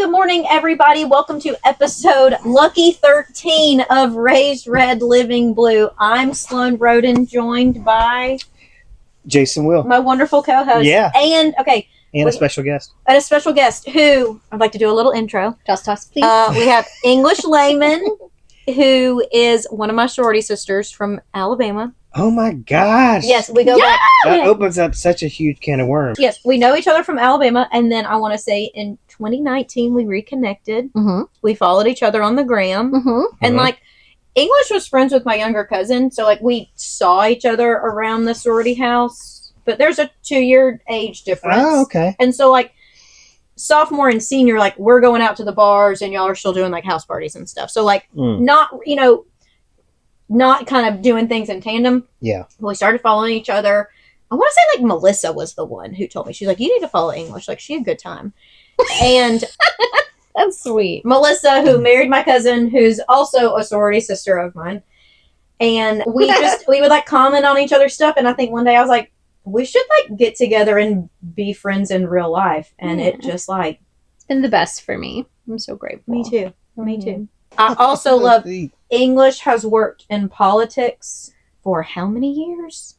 good morning, everybody. Welcome to episode Lucky 13 of Raised Red, Living Blue. I'm Sloan Roden, joined by Jason Will, my wonderful co-host. Yeah. And a special guest. And a special guest who I'd like to do a little intro. Toss, please. We have English Layman, who is one of my sorority sisters from Alabama. Oh my gosh. Yes, we go back. That opens up such a huge can of worms. Yes, we know each other from Alabama, and then I want to say in 2019 we reconnected. Mm-hmm. We followed each other on the gram, and English was friends with my younger cousin, so we saw each other around the sorority house. But there's a 2-year age difference. Oh, okay. And so sophomore and senior, we're going out to the bars, and y'all are still doing house parties and stuff. So not kind of doing things in tandem. Yeah. We started following each other. I want to say Melissa was the one who told me. She's like, you need to follow English. She had a good time. And that's sweet. Melissa, who married my cousin, who's also a sorority sister of mine. And we would comment on each other's stuff. And I think one day I was like, we should get together and be friends in real life. And it just it's been the best for me. I'm so grateful. Me too. Me too. I also love English has worked in politics for how many years?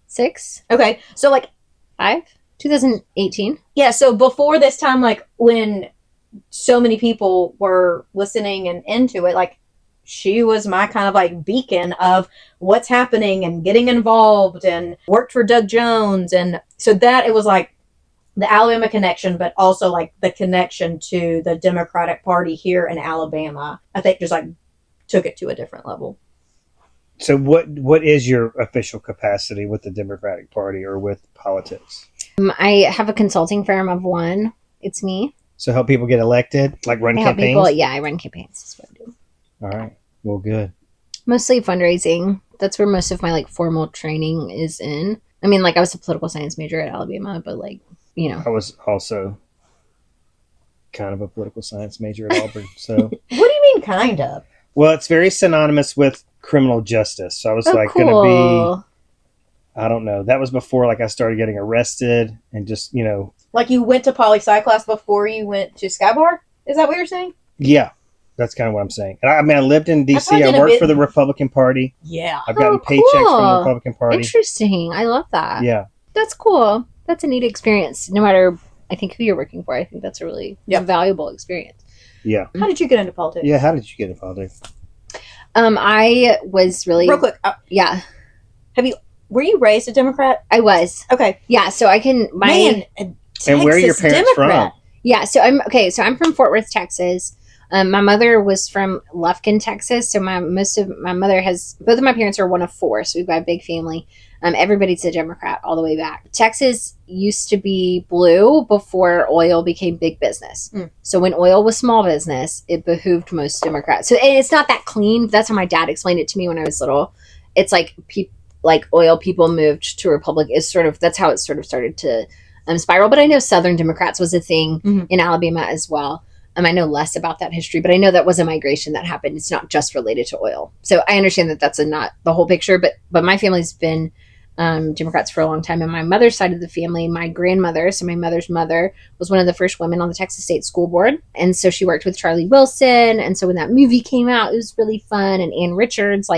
6. Okay. So 5? 2018. Yeah. So before this time, when so many people were listening and into it, she was my kind of beacon of what's happening and getting involved, and worked for Doug Jones. And so that it was the Alabama connection, but also the connection to the Democratic Party here in Alabama, I think just took it to a different level. So what is your official capacity with the Democratic Party or with politics? I have a consulting firm of one. It's me. So help people get elected, run I campaigns? help people, yeah, I run campaigns. That's what I do. All right. Well, good. Mostly fundraising. That's where most of my formal training is in. I mean, I was a political science major at Alabama, but I was also kind of a political science major at Auburn. So what do you mean kind of? Well, it's very synonymous with criminal justice. So I was cool. going to be, I don't know. That was before I started getting arrested and just, you went to poli-sci class before you went to Sky Bar? Is that what you're saying? Yeah. That's kind of what I'm saying. And I lived in D.C. I worked for the Republican Party. Yeah. I've gotten paychecks from the Republican Party. Interesting. I love that. Yeah. That's cool. That's a neat experience. No matter, I think, who you're working for, I think that's a really valuable experience. Yeah. How did you get into politics? Yeah, how did you get into politics? I was really... Real quick. Yeah. Were you raised a Democrat? I was. Okay. Yeah, so I can... And where are your parents Democrat. from? Yeah, so I'm from Fort Worth, Texas. My mother was from Lufkin, Texas. So both of my parents are one of 4. So we've got a big family. Everybody's a Democrat all the way back. Texas used to be blue before oil became big business. So when oil was small business, it behooved most Democrats. So and it's not that clean. That's how my dad explained it to me when I was little. It's oil people moved to Republic. That's how it sort of started to spiral. But I know Southern Democrats was a thing in Alabama as well. I know less about that history, but I know that was a migration that happened. It's not just related to oil. So I understand that that's not the whole picture, but my family's been Democrats for a long time. And my mother's side of the family, my grandmother, so my mother's mother, was one of the first women on the Texas State School Board. And so she worked with Charlie Wilson. And so when that movie came out, it was really fun. And Ann Richards,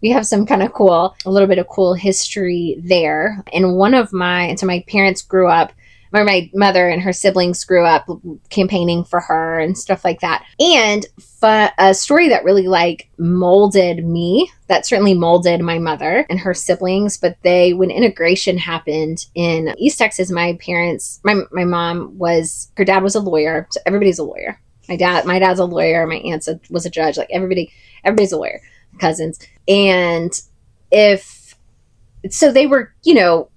we have some kind of a little bit of cool history there. And so my parents grew up, my mother and her siblings grew up campaigning for her and stuff like that. And a story that really molded me, that certainly molded my mother and her siblings. But when integration happened in East Texas, my parents, my mom her dad was a lawyer. So everybody's a lawyer. My dad's a lawyer. My aunt was a judge. Everybody's a lawyer, cousins. And so they were,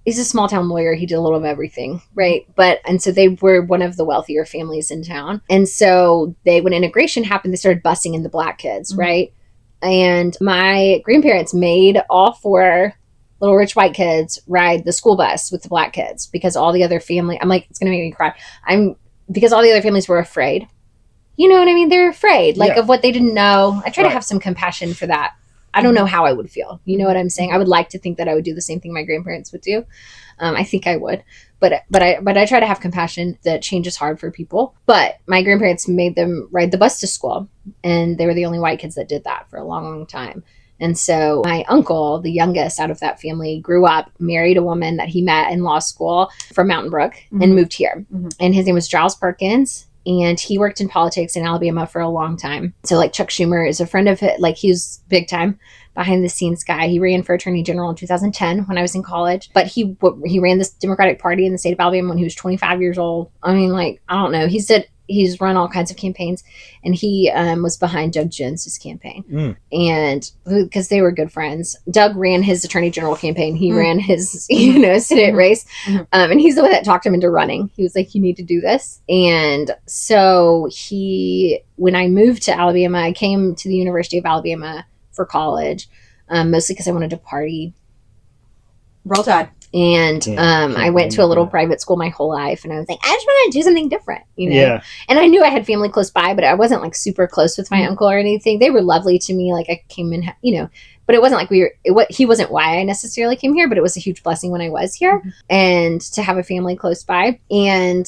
he's a small town lawyer. He did a little of everything, right? And so they were one of the wealthier families in town. And so when integration happened, they started busing in the black kids, right? And my grandparents made all 4 little rich white kids ride the school bus with the black kids because all the other family, I'm it's going to make me cry. Because all the other families were afraid. You know what I mean? They're afraid, of what they didn't know. I try to have some compassion for that. I don't know how I would feel. You know what I'm saying? I would like to think that I would do the same thing my grandparents would do. I think I would. but I try to have compassion that change is hard for people. But my grandparents made them ride the bus to school, and they were the only white kids that did that for a long, long time. And so my uncle, the youngest out of that family, grew up, married a woman that he met in law school from Mountain Brook, and moved here. And his name was Giles Perkins. And he worked in politics in Alabama for a long time. So like Chuck Schumer is a friend of his, like he was big time behind the scenes guy. He ran for attorney general in 2010 when I was in college, but he ran this Democratic Party in the state of Alabama when he was 25 years old. I mean, like, I don't know. He's run all kinds of campaigns, and he was behind Doug Jones's campaign, and because they were good friends. Doug ran his attorney general campaign. He ran his, Senate race, and he's the one that talked him into running. He was like, "You need to do this." And so when I moved to Alabama, I came to the University of Alabama for college, mostly because I wanted to party. Roll Tide. And I went to a little private school my whole life, and I was like, I just want to do something different, Yeah. And I knew I had family close by, but I wasn't like super close with my uncle or anything. They were lovely to me. Like I came in, but it wasn't like he wasn't why I necessarily came here, but it was a huge blessing when I was here and to have a family close by. And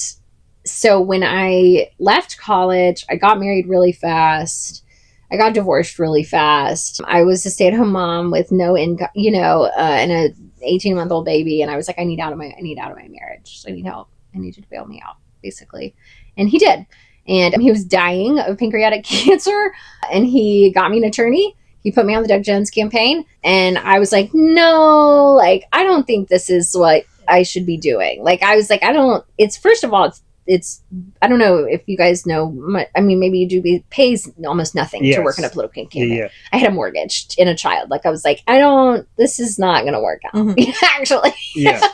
so when I left college, I got married really fast. I got divorced really fast. I was a stay-at-home mom with no income, and a 18-month-old baby, and I was like, I need out of my marriage. So I need help. I need you to bail me out, basically. And he did. And he was dying of pancreatic cancer, and he got me an attorney. He put me on the Doug Jones campaign, and I was like, no, like, I don't think this is what I should be doing. Like, I was like, first of all, it's I don't know if you guys know. I mean, maybe you do. It pays almost nothing to work in a political campaign. Yeah. I had a mortgage and a child. Like I was like, this is not going to work out. Actually,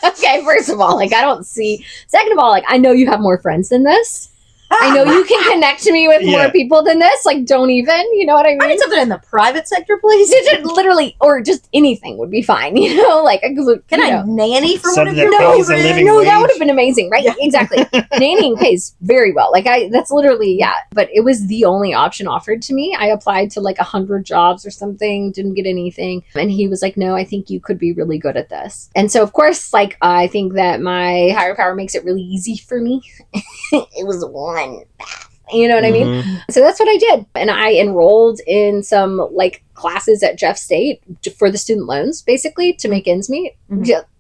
okay. First of all, like I don't see. Second of all, like I know you have more friends than this. I know you can connect me with more people than this. Like, don't even, you know what I mean? I need something in the private sector, please. Literally, or just anything would be fine. Like, can I nanny for one of your children? No, that would have been amazing, right? Yeah. Exactly. Nannying pays very well. Like, that's literally, But it was the only option offered to me. I applied to like 100 jobs or something, didn't get anything. And he was like, no, I think you could be really good at this. And so, of course, like, I think that my higher power makes it really easy for me. It was one path, you know what I mean? So that's what I did. And I enrolled in some like classes at Jeff State for the student loans, basically to make ends meet.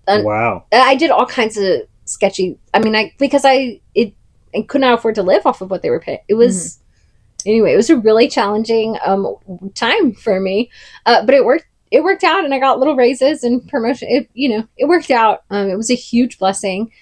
Wow. I did all kinds of sketchy, because I could not afford to live off of what they were paying. It was, anyway, it was a really challenging time for me, but it worked. It worked out, and I got little raises and promotion. It worked out. It was a huge blessing.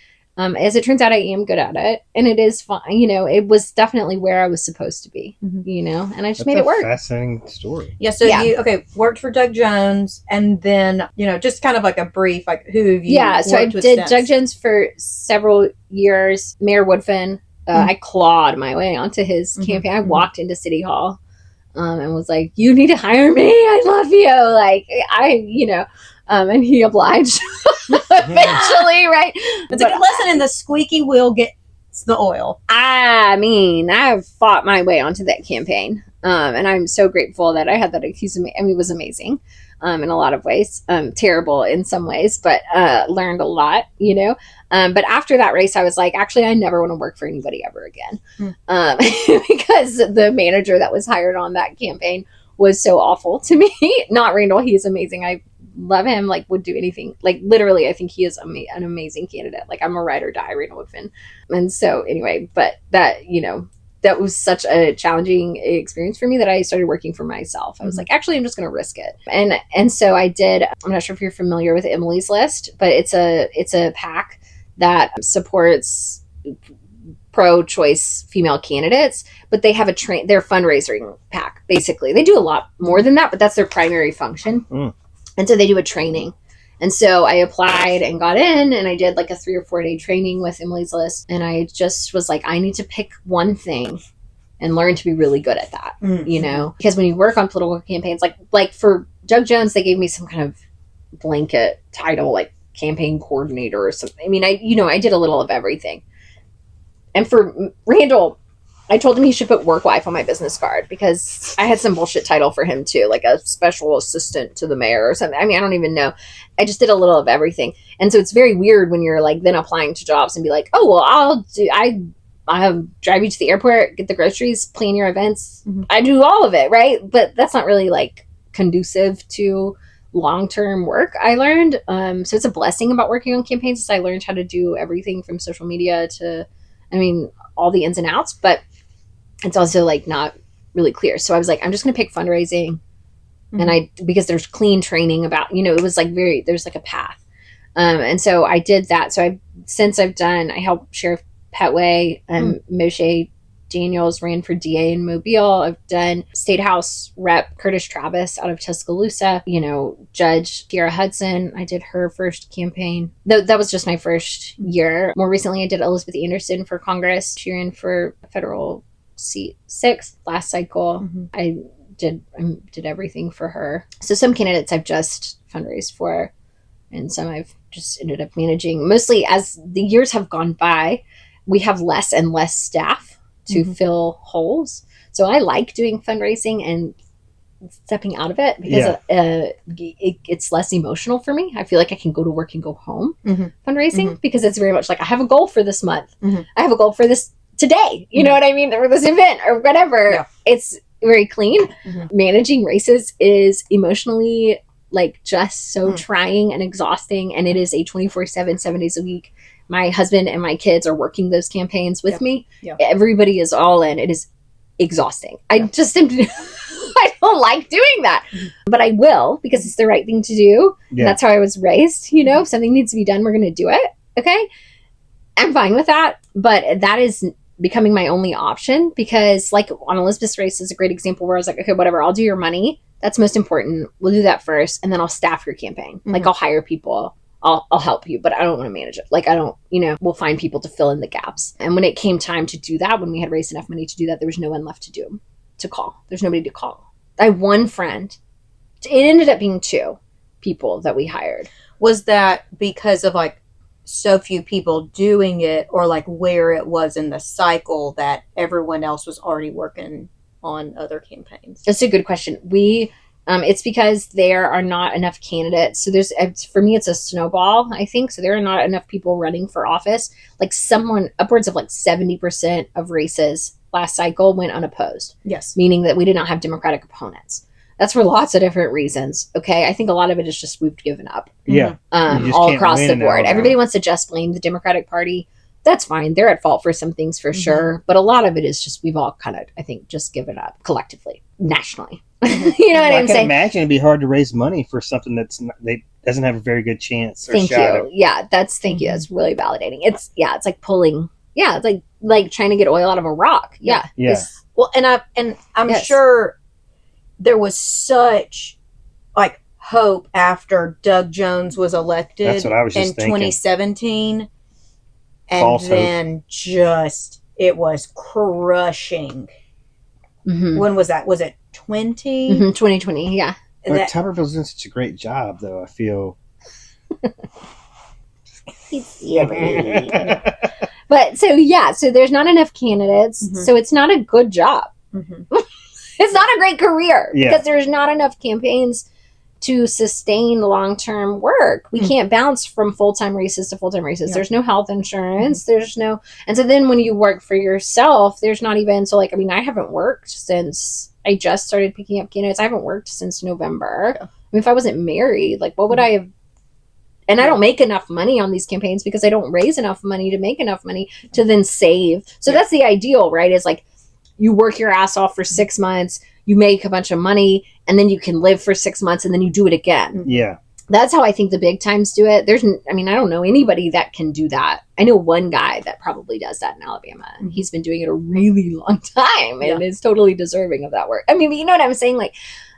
As it turns out, I am good at it, and it is fun. It was definitely where I was supposed to be, and I just made it work. Fascinating story. Yeah. So you worked for Doug Jones, and then just kind of like a brief, like who have you? Yeah. So I did Doug Jones for several years. Mayor Woodfin. I clawed my way onto his campaign. I walked into City Hall, and was like, "You need to hire me. I love you." Like and he obliged. Eventually, right? It's a good lesson in the squeaky wheel gets the oil. I mean, I've fought my way onto that campaign. And I'm so grateful that I had that. He was amazing in a lot of ways. Terrible in some ways, but learned a lot, But after that race, I was like, actually, I never want to work for anybody ever again. Because the manager that was hired on that campaign was so awful to me. Not Randall. He is amazing. I love him, like would do anything, like literally I think he is an amazing candidate. Like I'm a ride or die Randall Woodfin. And so anyway, but that that was such a challenging experience for me that I started working for myself. I was like, actually I'm just gonna risk it. And so I did. I'm not sure if you're familiar with Emily's List, but it's a PAC that supports pro-choice female candidates, but they have their fundraising PAC. Basically they do a lot more than that, but that's their primary function. And so they do a training. And so I applied and got in, and I did like a 3 or 4 day training with Emily's List. And I just was like, I need to pick one thing and learn to be really good at that, because when you work on political campaigns, like for Doug Jones, they gave me some kind of blanket title, like campaign coordinator or something. I mean, I did a little of everything. And for Randall, I told him he should put work wife on my business card because I had some bullshit title for him too, like a special assistant to the mayor or something. I mean, I don't even know. I just did a little of everything. And so it's very weird when you're like then applying to jobs and be like, oh, well, I'll drive you to the airport, get the groceries, plan your events. Mm-hmm. I do all of it, right? But that's not really like conducive to long-term work, I learned. So it's a blessing about working on campaigns is I learned how to do everything from social media to, all the ins and outs, but it's also like not really clear. So I was like, I'm just going to pick fundraising. Mm-hmm. And because there's clean training about, it was like there's like a path. And so I did that. So I helped Sheriff Petway and Moshe Daniels ran for DA in Mobile. I've done State House Rep Curtis Travis out of Tuscaloosa. Judge Kiara Hudson. I did her first campaign. That was just my first year. More recently, I did Elizabeth Anderson for Congress. She ran for federal seat 6 last cycle. Mm-hmm. I did everything for her. So some candidates I've just fundraised for, and some I've just ended up managing. Mostly as the years have gone by, we have less and less staff to fill holes. So I like doing fundraising and stepping out of it because it's less emotional for me. I feel like I can go to work and go home fundraising because it's very much like I have a goal for this month. I have a goal for this today. You know what I mean? Or this event or whatever. Yeah. It's very clean. Managing races is emotionally like just so trying and exhausting. And it is a 24/7, 7 days a week. My husband and my kids are working those campaigns with me. Yeah. Everybody is all in. It is exhausting. I just I don't like doing that, but I will because it's the right thing to do. Yeah. That's how I was raised. If something needs to be done, we're going to do it. Okay. I'm fine with that, but that is becoming my only option because like on Elizabeth's race is a great example where I was like, okay, whatever, I'll do your money. That's most important. We'll do that first. And then I'll staff your campaign. Like I'll hire people. I'll help you, but I don't want to manage it. Like I don't, we'll find people to fill in the gaps. And when it came time to do that, when we had raised enough money to do that, there was no one left to call. There's nobody to call. I had one friend. It ended up being 2 people that we hired. Was that because of like so few people doing it or like where it was in the cycle that everyone else was already working on other campaigns? That's a good question. It's because there are not enough candidates. So for me, it's a snowball, I think. So there are not enough people running for office. Like upwards of like 70% of races last cycle went unopposed. Yes. Meaning that we did not have Democratic opponents. That's for lots of different reasons. Okay. I think a lot of it is just we've given up. Yeah. All across the board. Everybody wants to just blame the Democratic Party. That's fine. They're at fault for some things for sure. But a lot of it is just we've all kind of, I think, just given up collectively, nationally. You know what I'm saying? I can imagine it'd be hard to raise money for something that doesn't have a very good chance. Thank you. Yeah, thank you. That's really validating. It's like pulling. Yeah, it's like trying to get oil out of a rock. Yeah. Yeah. Well, and I'm sure there was such like hope after Doug Jones was elected. That's what I was just thinking. 2017, and false then hope. Just it was crushing. When was that? Was it 2020, yeah. Tuberville's doing such a great job, though, I feel. But so there's not enough candidates, so it's not a good job. It's not a great career because there's not enough campaigns to sustain long-term work. We can't bounce from full-time races to full-time races. There's no health insurance. There's no, and so then when you work for yourself, there's not even, so like, I haven't worked since I just started picking up candidates. I haven't worked since November. Yeah. If I wasn't married, like what would I have, and I don't make enough money on these campaigns because I don't raise enough money to make enough money to then save. So that's the ideal, right? Is like you work your ass off for 6 months, you make a bunch of money, and then you can live for 6 months and then you do it again. Yeah. That's how I think the big times do it. I don't know anybody that can do that. I know one guy that probably does that in Alabama, and he's been doing it a really long time and is totally deserving of that work. You know what I'm saying? Like,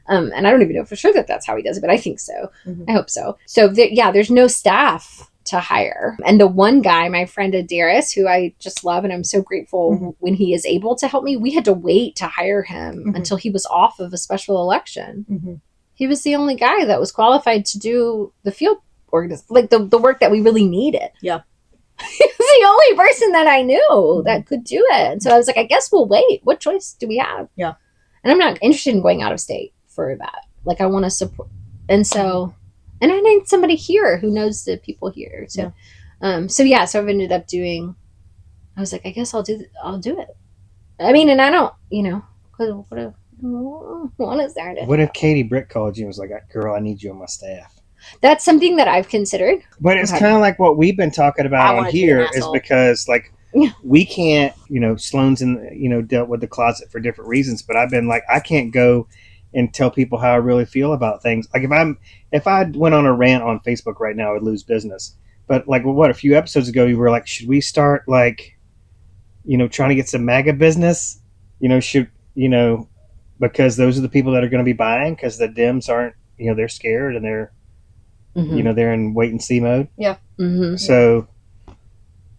and I don't even know for sure that that's how he does it, but I think so. I hope so. So there's no staff to hire. And the one guy, my friend Adaris, who I just love and I'm so grateful when he is able to help me, we had to wait to hire him until he was off of a special election. He was the only guy that was qualified to do the field like the work that we really needed. Yeah. He was the only person that I knew that could do it. And so I was like, I guess we'll wait. What choice do we have? Yeah. And I'm not interested in going out of state for that. Like, I want to support. And so, and I need somebody here who knows the people here. So, so I've ended up doing, I was like, I guess I'll do it. I mean, and I don't, what is there to What if Katie Britt called you and was like, girl, I need you on my staff? That's something that I've considered. But it's kind of like what we've been talking about on here is because, like, we can't, Sloan's dealt with the closet for different reasons, but I've been like, I can't go and tell people how I really feel about things. Like, if I went on a rant on Facebook right now, I would lose business. But like, a few episodes ago, you were like, should we start like, trying to get some MAGA business? Because those are the people that are going to be buying, because the Dems aren't, they're scared and they're, they're in wait and see mode. Yeah. Mm-hmm. So.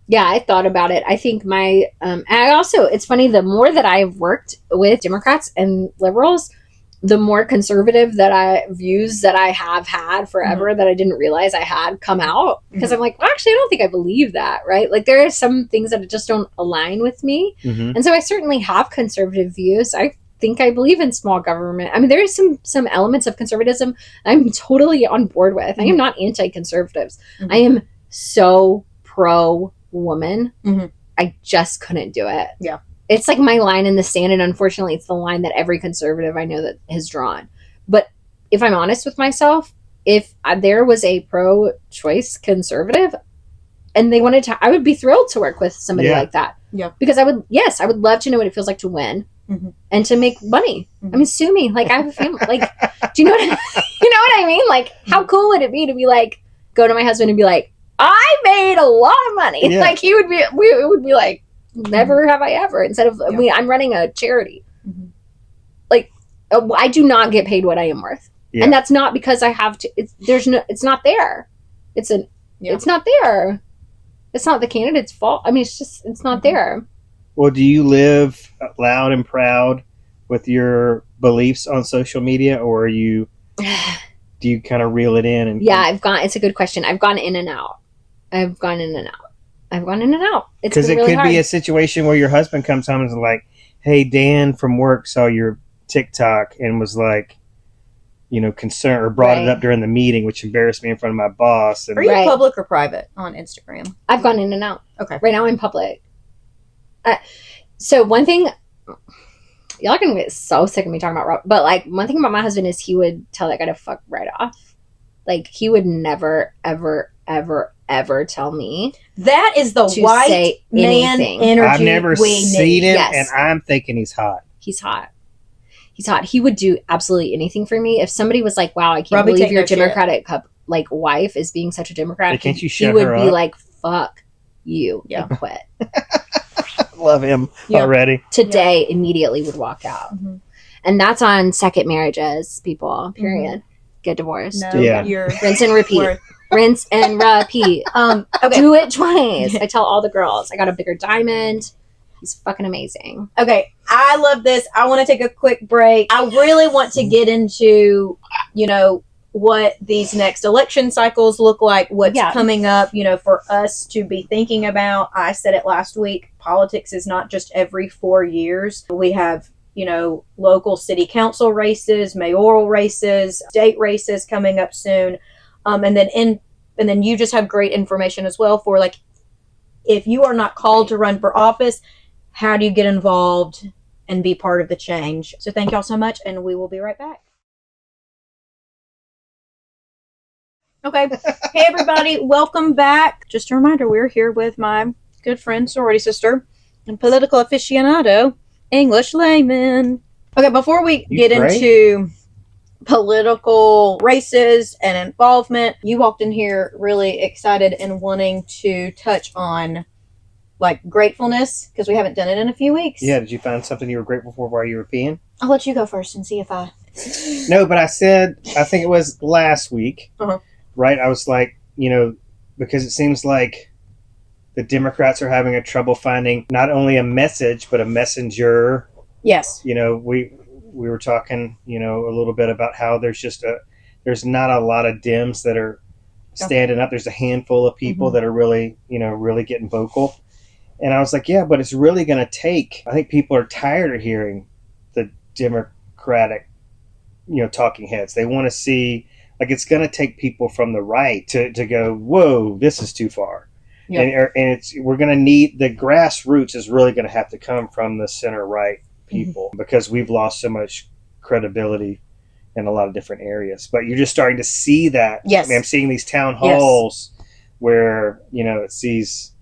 Yeah, I thought about it. I think it's funny, the more that I've worked with Democrats and liberals, the more conservative views that I have had forever that I didn't realize I had come out. Because I'm like, well, actually, I don't think I believe that, right? Like, there are some things that just don't align with me. Mm-hmm. And so I certainly have conservative views. I think I believe in small government. I mean, there is some elements of conservatism I'm totally on board with. I am not anti-conservatives. I am so pro-woman. I just couldn't do it. Yeah. It's like my line in the sand, and unfortunately it's the line that every conservative I know that has drawn. But if I'm honest with myself, if there was a pro-choice conservative and they wanted to, I would be thrilled to work with somebody like that. Yeah. Because I would love to know what it feels like to win and to make money. I mean, sue me. Like, I have a family. Like, do you know what I mean? Like, how cool would it be to be like, go to my husband and be like, I made a lot of money. Yeah. Like, it would be like, never have I ever. Instead of, I'm running a charity. Like, I do not get paid what I am worth. Yeah. And that's not because I have to, it's not there. It's not there. It's not the candidate's fault. I mean, it's not there. Well, do you live loud and proud with your beliefs on social media, or do you kind of reel it in? And it's a good question. I've gone in and out. Because it could be a situation where your husband comes home and is like, hey, Dan from work saw your TikTok and was like, concerned, or brought it up during the meeting, which embarrassed me in front of my boss. And are you public or private on Instagram? I've gone in and out. Okay. Right now I'm public. So one thing, y'all are going to get so sick of me talking about Rob, but like, one thing about my husband is he would tell that guy to fuck right off. Like, he would never, ever, ever, ever tell me. That is the white man energy. I've never seen him, and I'm thinking he's hot. He's hot. He would do absolutely anything for me. If somebody was like, wow, I can't believe your Democratic wife is being such a Democrat. Can't you he would be like, fuck you and quit. Love him already. Today, immediately would walk out. And that's on second marriages, people, period. Get divorced. No, rinse and repeat. Rinse and repeat. Okay. Do it twice. I tell all the girls, I got a bigger diamond. He's fucking amazing. Okay, I love this. I want to take a quick break. I really want to get into, what these next election cycles look like, what's coming up, for us to be thinking about. I said it last week, politics is not just every 4 years. We have, local city council races, mayoral races, state races coming up soon. And then you just have great information as well for, like, if you are not called to run for office, how do you get involved and be part of the change? So thank y'all so much, and we will be right back. Okay. Hey, everybody. Welcome back. Just a reminder, we're here with my good friend, sorority sister, and political aficionado, English Layman. Okay, before we get into political races and involvement, you walked in here really excited and wanting to touch on, like, gratefulness, because we haven't done it in a few weeks. Yeah, did you find something you were grateful for while you were peeing? I'll let you go first and see if I... No, but I think it was last week, right? I was like, because it seems like the Democrats are having a trouble finding not only a message, but a messenger. Yes. We were talking, a little bit about how there's not a lot of Dems that are standing up. There's a handful of people that are really, really getting vocal. And I was like, yeah, but it's really going to take, I think people are tired of hearing the Democratic, talking heads. They want to see, like, it's going to take people from the right to go, whoa, this is too far. Yep. And we're going to need, the grassroots is really going to have to come from the center right people because we've lost so much credibility in a lot of different areas. But you're just starting to see that. Yes. I mean, I'm seeing these town halls where, it sees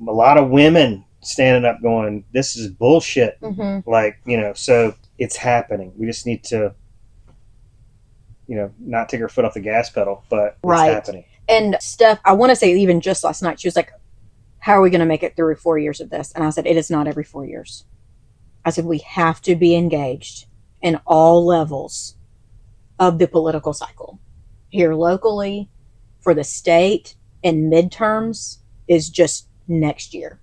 a lot of women standing up going, this is bullshit. Like, so it's happening. We just need to, not take our foot off the gas pedal, but it's happening. And Steph, I want to say even just last night, she was like, how are we going to make it through 4 years of this? And I said, it is not every 4 years. I said, we have to be engaged in all levels of the political cycle. Here locally, for the state, and midterms is just next year.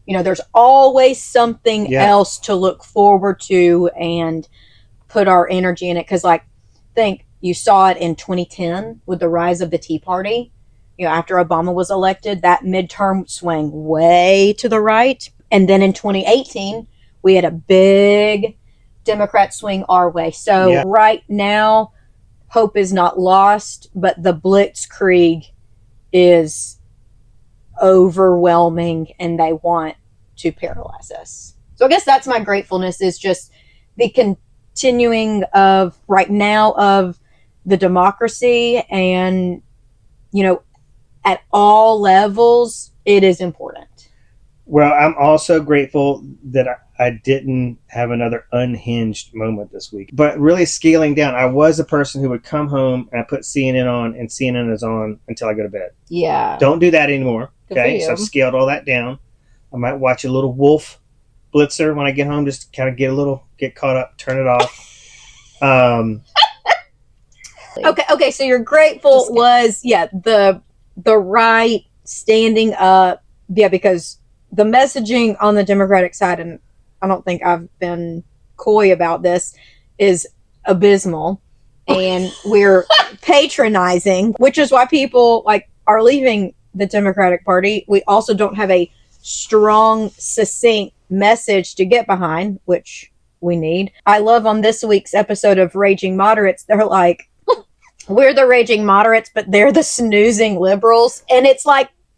There's always something else to look forward to and put our energy in it. Because, think you saw it in 2010 with the rise of the Tea Party. After Obama was elected, that midterm swung way to the right. And then in 2018, we had a big Democrat swing our way. So right now, hope is not lost, but the blitzkrieg is overwhelming and they want to paralyze us. So I guess that's my gratefulness, is just the continuing of right now of the democracy, and at all levels it is important. Well, I'm also grateful that I didn't have another unhinged moment this week, but really scaling down. I was a person who would come home and I put CNN on, and CNN is on until I go to bed. Yeah, don't do that anymore. Okay, so I've scaled all that down. I might watch a little Wolf Blitzer when I get home, just kind of get caught up, turn it off. Okay. So you're grateful was the right standing up, because the messaging on the Democratic side, and I don't think I've been coy about this, is abysmal, and we're patronizing, which is why people are leaving the Democratic Party. We also don't have a strong, succinct message to get behind, which we need. I love on this week's episode of Raging Moderates, they're like, we're the raging moderates, but they're the snoozing liberals. And it's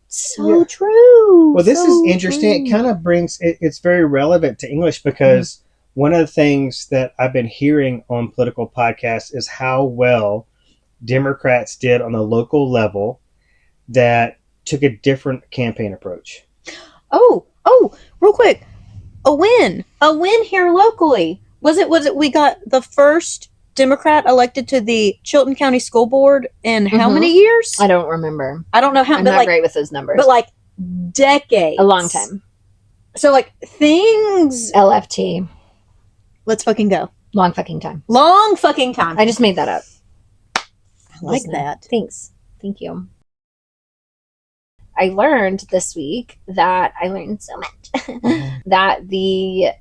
so true. Well, this is interesting. True. It kind of brings, it's very relevant to English, because one of the things that I've been hearing on political podcasts is how well Democrats did on the local level that took a different campaign approach. Oh, real quick. A win here locally. Was it we got the first Democrat elected to the Chilton County School Board in how many years? I don't remember. I don't know how. I'm not great with those numbers. But decades. A long time. So things. LFT. Let's fucking go. Long fucking time. Long fucking time. I just made that up. I like that. Thanks. Thank you. I learned this week that I learned so much that the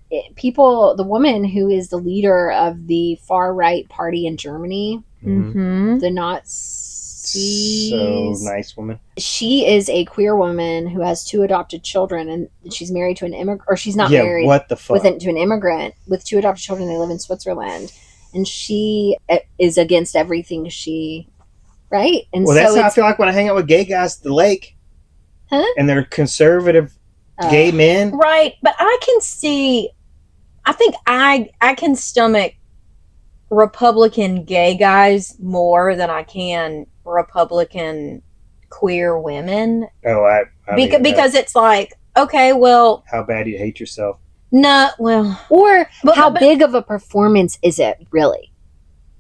woman who is the leader of the far right party in Germany, the Nazis, so nice woman. She is a queer woman who has 2 adopted children, and she's married to an immigrant, or she's not married. What the fuck? To an immigrant with 2 adopted children. They live in Switzerland, and she is against everything right. And well, that's how I feel like when I hang out with gay guys at the lake. Huh? And they're conservative gay men. Right. But I think I can stomach Republican gay guys more than I can Republican queer women. Oh, because it's okay, well, how bad do you hate yourself? No, well, or how big of a performance is it really?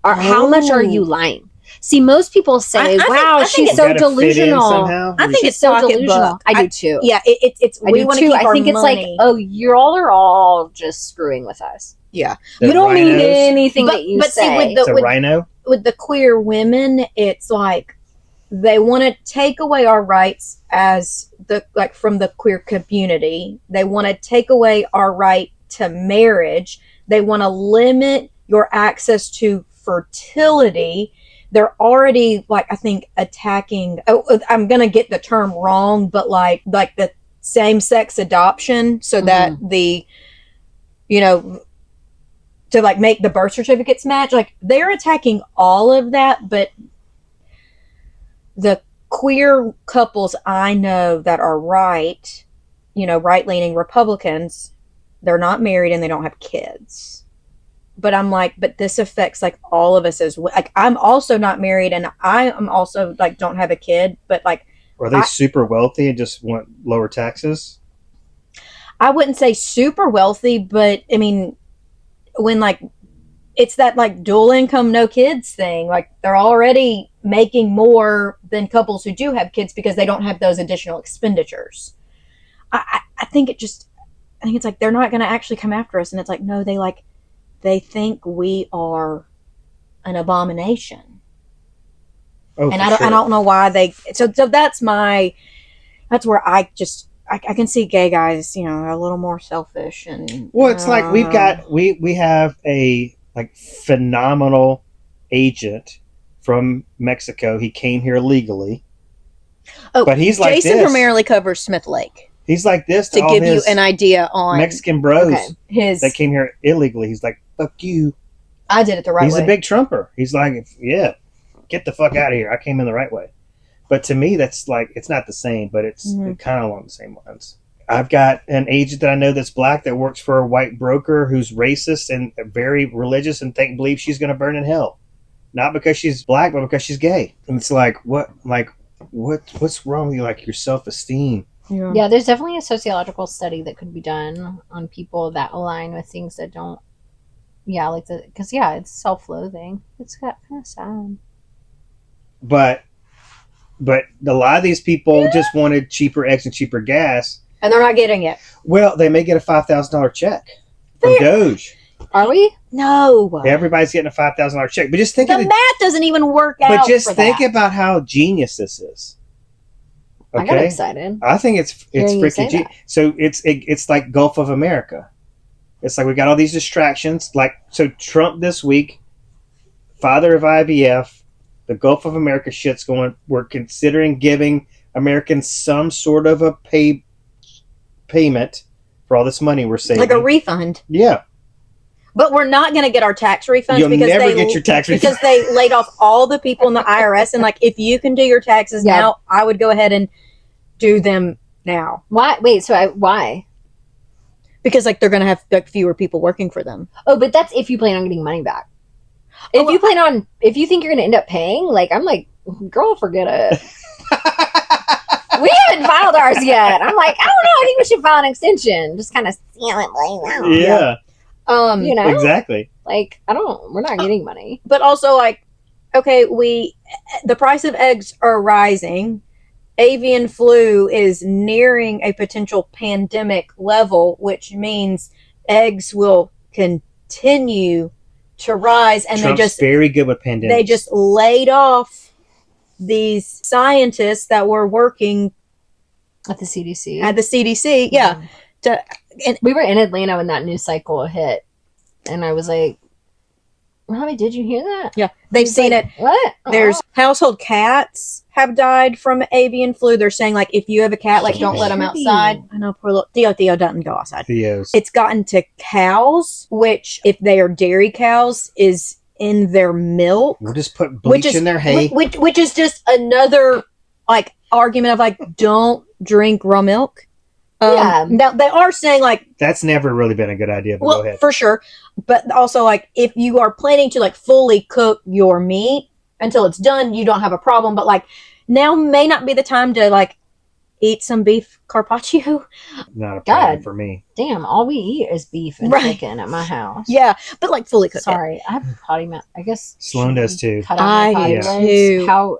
Or how much are you lying? See, most people say, "Wow, she's so delusional." I think it's so delusional. I do too. Yeah, it's. We want to keep our money. It's you all are all just screwing with us. Yeah, you don't mean anything that you say. See, with the queer women, it's they want to take away our rights as from the queer community. They want to take away our right to marriage. They want to limit your access to fertility. they're already like, I think, attacking, I'm gonna get the term wrong, but like the same-sex adoption, so that the, you know, to like make the birth certificates match. Like, they're attacking all of that, but the queer couples I know that are right, you know, right-leaning Republicans, they're not married and they don't have kids. But I'm like, but this affects like all of us as well. Like, I'm also not married and I am also like don't have a kid, but like, are they super wealthy and just want lower taxes? I wouldn't say super wealthy, but I mean, when like it's that like dual income, no kids thing, like they're already making more than couples who do have kids because they don't have those additional expenditures. I think it's like they're not going to actually come after us, and it's like, no, they think we are an abomination. Oh, and I don't know why they. So that's where I can see gay guys, you know, a little more selfish. And well, it's like we have a like phenomenal agent from Mexico. He came here legally. Oh, but he's like Jason this. Primarily covers Smith Lake. He's like this to give you an idea on Mexican bros that came here illegally. He's like, fuck you. I did it the right way. He's a big Trumper. He's like, yeah, get the fuck out of here. I came in the right way. But to me, that's like, it's not the same, but it's kind of along the same lines. I've got an agent that I know that's black that works for a white broker who's racist and very religious and believes she's going to burn in hell. Not because she's black, but because she's gay. And it's like, what's wrong with you? Like, your self-esteem. Yeah, there's definitely a sociological study that could be done on people that align with things that don't. Yeah, like because it's self-loathing. It's kind of sad. But a lot of these people just wanted cheaper eggs and cheaper gas, and they're not getting it. Well, they may get a $5,000 check from Doge. Are we? No. Everybody's getting a $5,000 check, but just think the math doesn't even work out. But just think about how genius this is. Okay? I got excited. I think it's freaking genius. So it's like Gulf of America. It's like we got all these distractions. Like, so Trump this week, father of IVF, the Gulf of America shit's going. We're considering giving Americans some sort of a payment for all this money we're saving, like a refund. Yeah. But we're not going to get our tax refunds. You'll never get your tax refunds. Because they laid off all the people in the IRS. And like, if you can do your taxes now, I would go ahead and do them now. Why? Wait, so why? Because like they're going to have like fewer people working for them. Oh, but that's if you plan on getting money back. If you think you're going to end up paying, like, I'm like, girl, forget it. We haven't filed ours yet. I'm like, I don't know. I think we should file an extension. Just kind of silently. Yeah. You know, exactly. Like, we're not getting money. But also, like, okay, the price of eggs are rising. Avian flu is nearing a potential pandemic level, which means eggs will continue to rise. And Trump's very good with pandemics. They just laid off these scientists that were working at the CDC. Yeah. And we were in Atlanta when that news cycle hit, and I was like, Robbie, did you hear that? Yeah, they've seen it. What? There's household cats have died from avian flu. They're saying, like, if you have a cat, like, don't let them outside. I know, poor little Theo doesn't go outside. It's gotten to cows, which, if they are dairy cows, is in their milk. We'll just put bleach in their hay. Which is just another, like, argument of, like, don't drink raw milk. Now they are saying, like, that's never really been a good idea, but go ahead. For sure. But also, like, if you are planning to, like, fully cook your meat until it's done, you don't have a problem. But, like, now may not be the time to, like, eat some beef carpaccio. Not a problem for me. Damn, all we eat is beef and chicken at my house. Yeah, but, like, fully cooked. Sorry, I have potty mouth. I guess Sloan does too. I do. How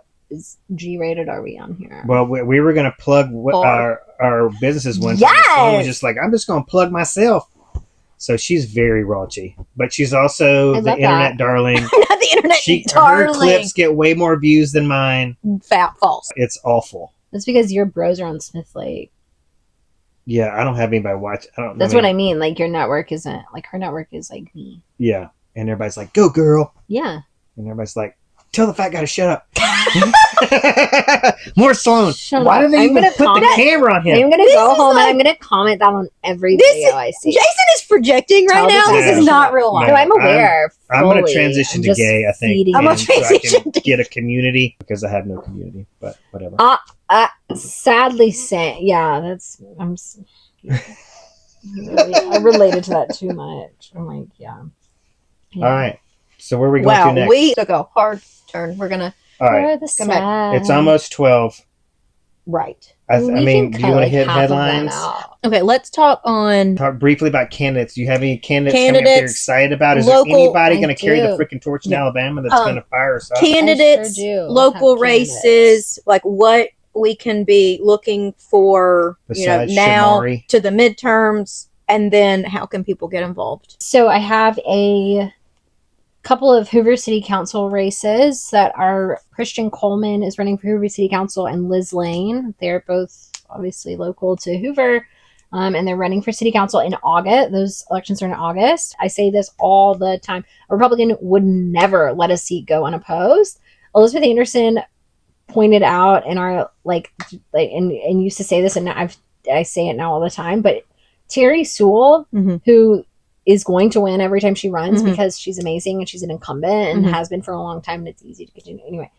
G-rated are we on here? Well, we were going to plug our businesses one time. Yes! Sloan was just like, I'm just going to plug myself. So she's very raunchy, but she's also the internet darling. I'm not the internet darling. Her clips get way more views than mine. False. It's awful. That's because your bros are on Smith Lake. Yeah, I don't have anybody watch. That's what I mean. Like, your network isn't like her network is like me. Yeah, and everybody's like, "Go, girl." Yeah, and everybody's like, tell the fat guy to shut up. More Sloan. Why do they even put the camera on him? I'm going to go home and I'm going to comment that on every video I see. Jason is projecting right now. This is not real life. No, I'm aware. I'm going to transition to gay, I think. I'm going to transition so I can get a community because I have no community, but whatever. Sadly saying, I related to that too much. I'm like, yeah. All right. So where are we going to next? We took a hard turn. We're going to come back. It's almost 12. Right. I mean, do you want to hit headlines? Okay, let's talk briefly about candidates. Do you have any candidates coming up you're excited about? Is there anybody going to carry the freaking torch in Alabama that's going to fire us up? Candidates, local races, like what we can be looking for, besides now Shamari. To the midterms, and then how can people get involved? So I have a couple of Hoover City Council races that are Christian Coleman is running for Hoover City Council and Liz Lane. They're both obviously local to Hoover, and they're running for City Council in August. Those elections are in August. I say this all the time. A Republican would never let a seat go unopposed. Elizabeth Anderson pointed out in our and used to say this, and I say it now all the time, but Terry Sewell, who is going to win every time she runs because she's amazing and she's an incumbent and has been for a long time, and it's easy to continue. Anyway,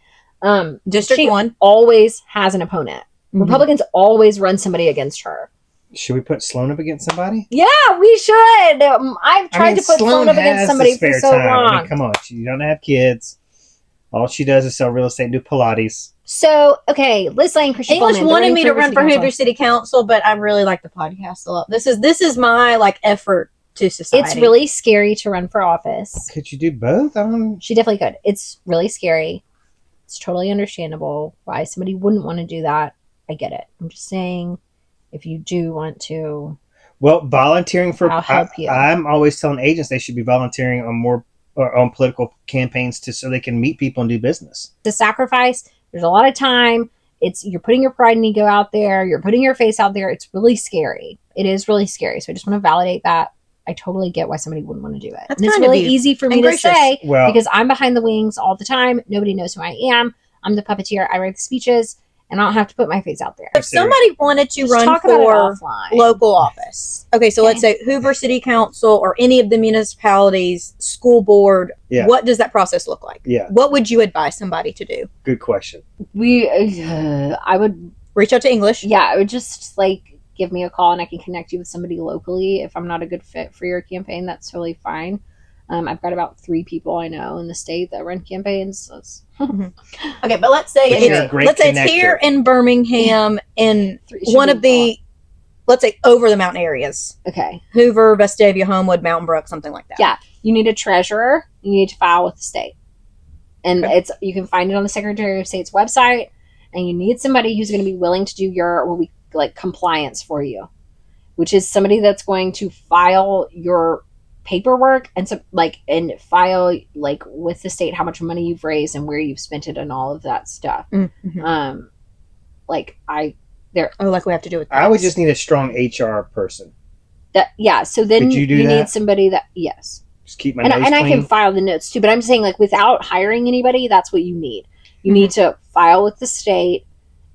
District 1 always has an opponent. Republicans always run somebody against her. Should we put Sloan up against somebody? Yeah, we should. I've tried to put Sloan up against somebody for so long. I mean, come on, she don't have kids. All she does is sell real estate and do Pilates. So, okay, Liz Lane, Christian English Coleman, wanted me to run for Hoover City Council, but I really like the podcast a lot. This is my effort to society. It's really scary to run for office. Could you do both? She definitely could. It's really scary. It's totally understandable why somebody wouldn't want to do that. I get it. I'm just saying, if you do want to, volunteering for, I'll help you. I'm always telling agents they should be volunteering on political campaigns so they can meet people and do business. The sacrifice. There's a lot of time. You're putting your pride and ego out there. You're putting your face out there. It's really scary. It is really scary. So I just want to validate that. I totally get why somebody wouldn't want to do it. And it's really easy for me to say because I'm behind the wings all the time. Nobody knows who I am. I'm the puppeteer. I write the speeches, and I don't have to put my face out there. If somebody wanted to run for local office, let's say Hoover City Council or any of the municipalities, school board, what does that process look like? Yeah. What would you advise somebody to do? Good question. I would reach out to English. Yeah, I would just give me a call and I can connect you with somebody locally. If I'm not a good fit for your campaign, that's totally fine. I've got about 3 people I know in the state that run campaigns. So okay, but let's say it's here in Birmingham in one of the, let's say, over the mountain areas. Okay. Hoover, Vestavia, Homewood, Mountain Brook, something like that. Yeah. You need a treasurer. You need to file with the state. And you can find it on the Secretary of State's website. And you need somebody who's going to be willing to do your compliance for you, which is somebody that's going to file your paperwork and file with the state how much money you've raised and where you've spent it and all of that stuff. Mm-hmm. We have to do it. I would just need a strong HR person. So then you need somebody that just keep my nose clean. And I can file the notes too, but I'm saying without hiring anybody, that's what you need. You need to file with the state,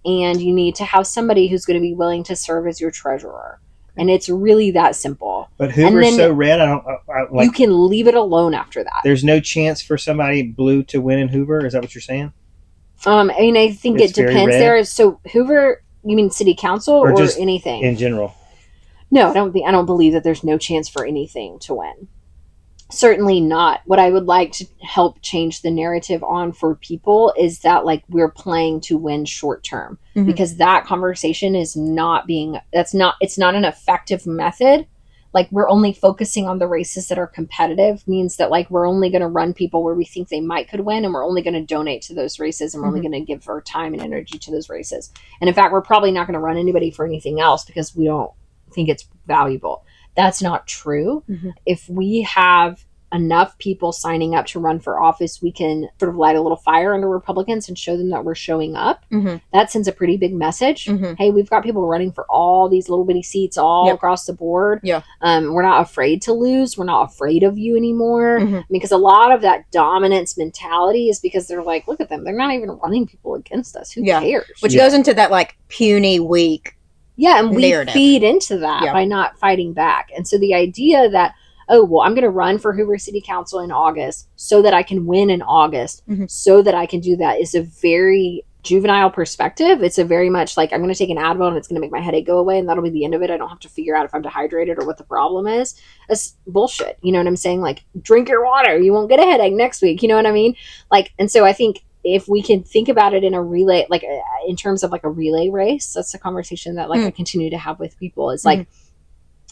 and you need to have somebody who's going to be willing to serve as your treasurer. And it's really that simple. But Hoover's so red, you can leave it alone after that. There's no chance for somebody blue to win in Hoover? Is that what you're saying? I think it depends there. So Hoover, you mean city council or just anything? In general. No, I don't believe that there's no chance for anything to win. Certainly not. What I would like to help change the narrative on for people is that we're playing to win short term, because that conversation is it's not an effective method. We're only focusing on the races that are competitive means that we're only going to run people where we think they could win, and we're only going to donate to those races, and we're only going to give our time and energy to those races. And in fact, we're probably not going to run anybody for anything else because we don't think it's valuable. That's not true. If we have enough people signing up to run for office, we can sort of light a little fire under Republicans and show them that we're showing up. That sends a pretty big message. Hey, we've got people running for all these little bitty seats all across the board. We're not afraid to lose. We're not afraid of you anymore. Because a lot of that dominance mentality is because they're like, look at them. They're not even running people against us. Who cares? Which goes into that like puny, weak and we narrative. feed into that by not fighting back. And so the idea that, oh, well, I'm going to run for Hoover City Council in August so that I can win in August, so that I can do that, is a very juvenile perspective. It's a very much like, I'm going to take an Advil and it's going to make my headache go away and that'll be the end of it. I don't have to figure out if I'm dehydrated or what the problem is. That's bullshit. You know what I'm saying? Like, drink your water. You won't get a headache next week. You know what I mean? Like, and so I think if we can think about it in a relay, like in terms of like a relay race, that's the conversation that like I continue to have with people. It's like,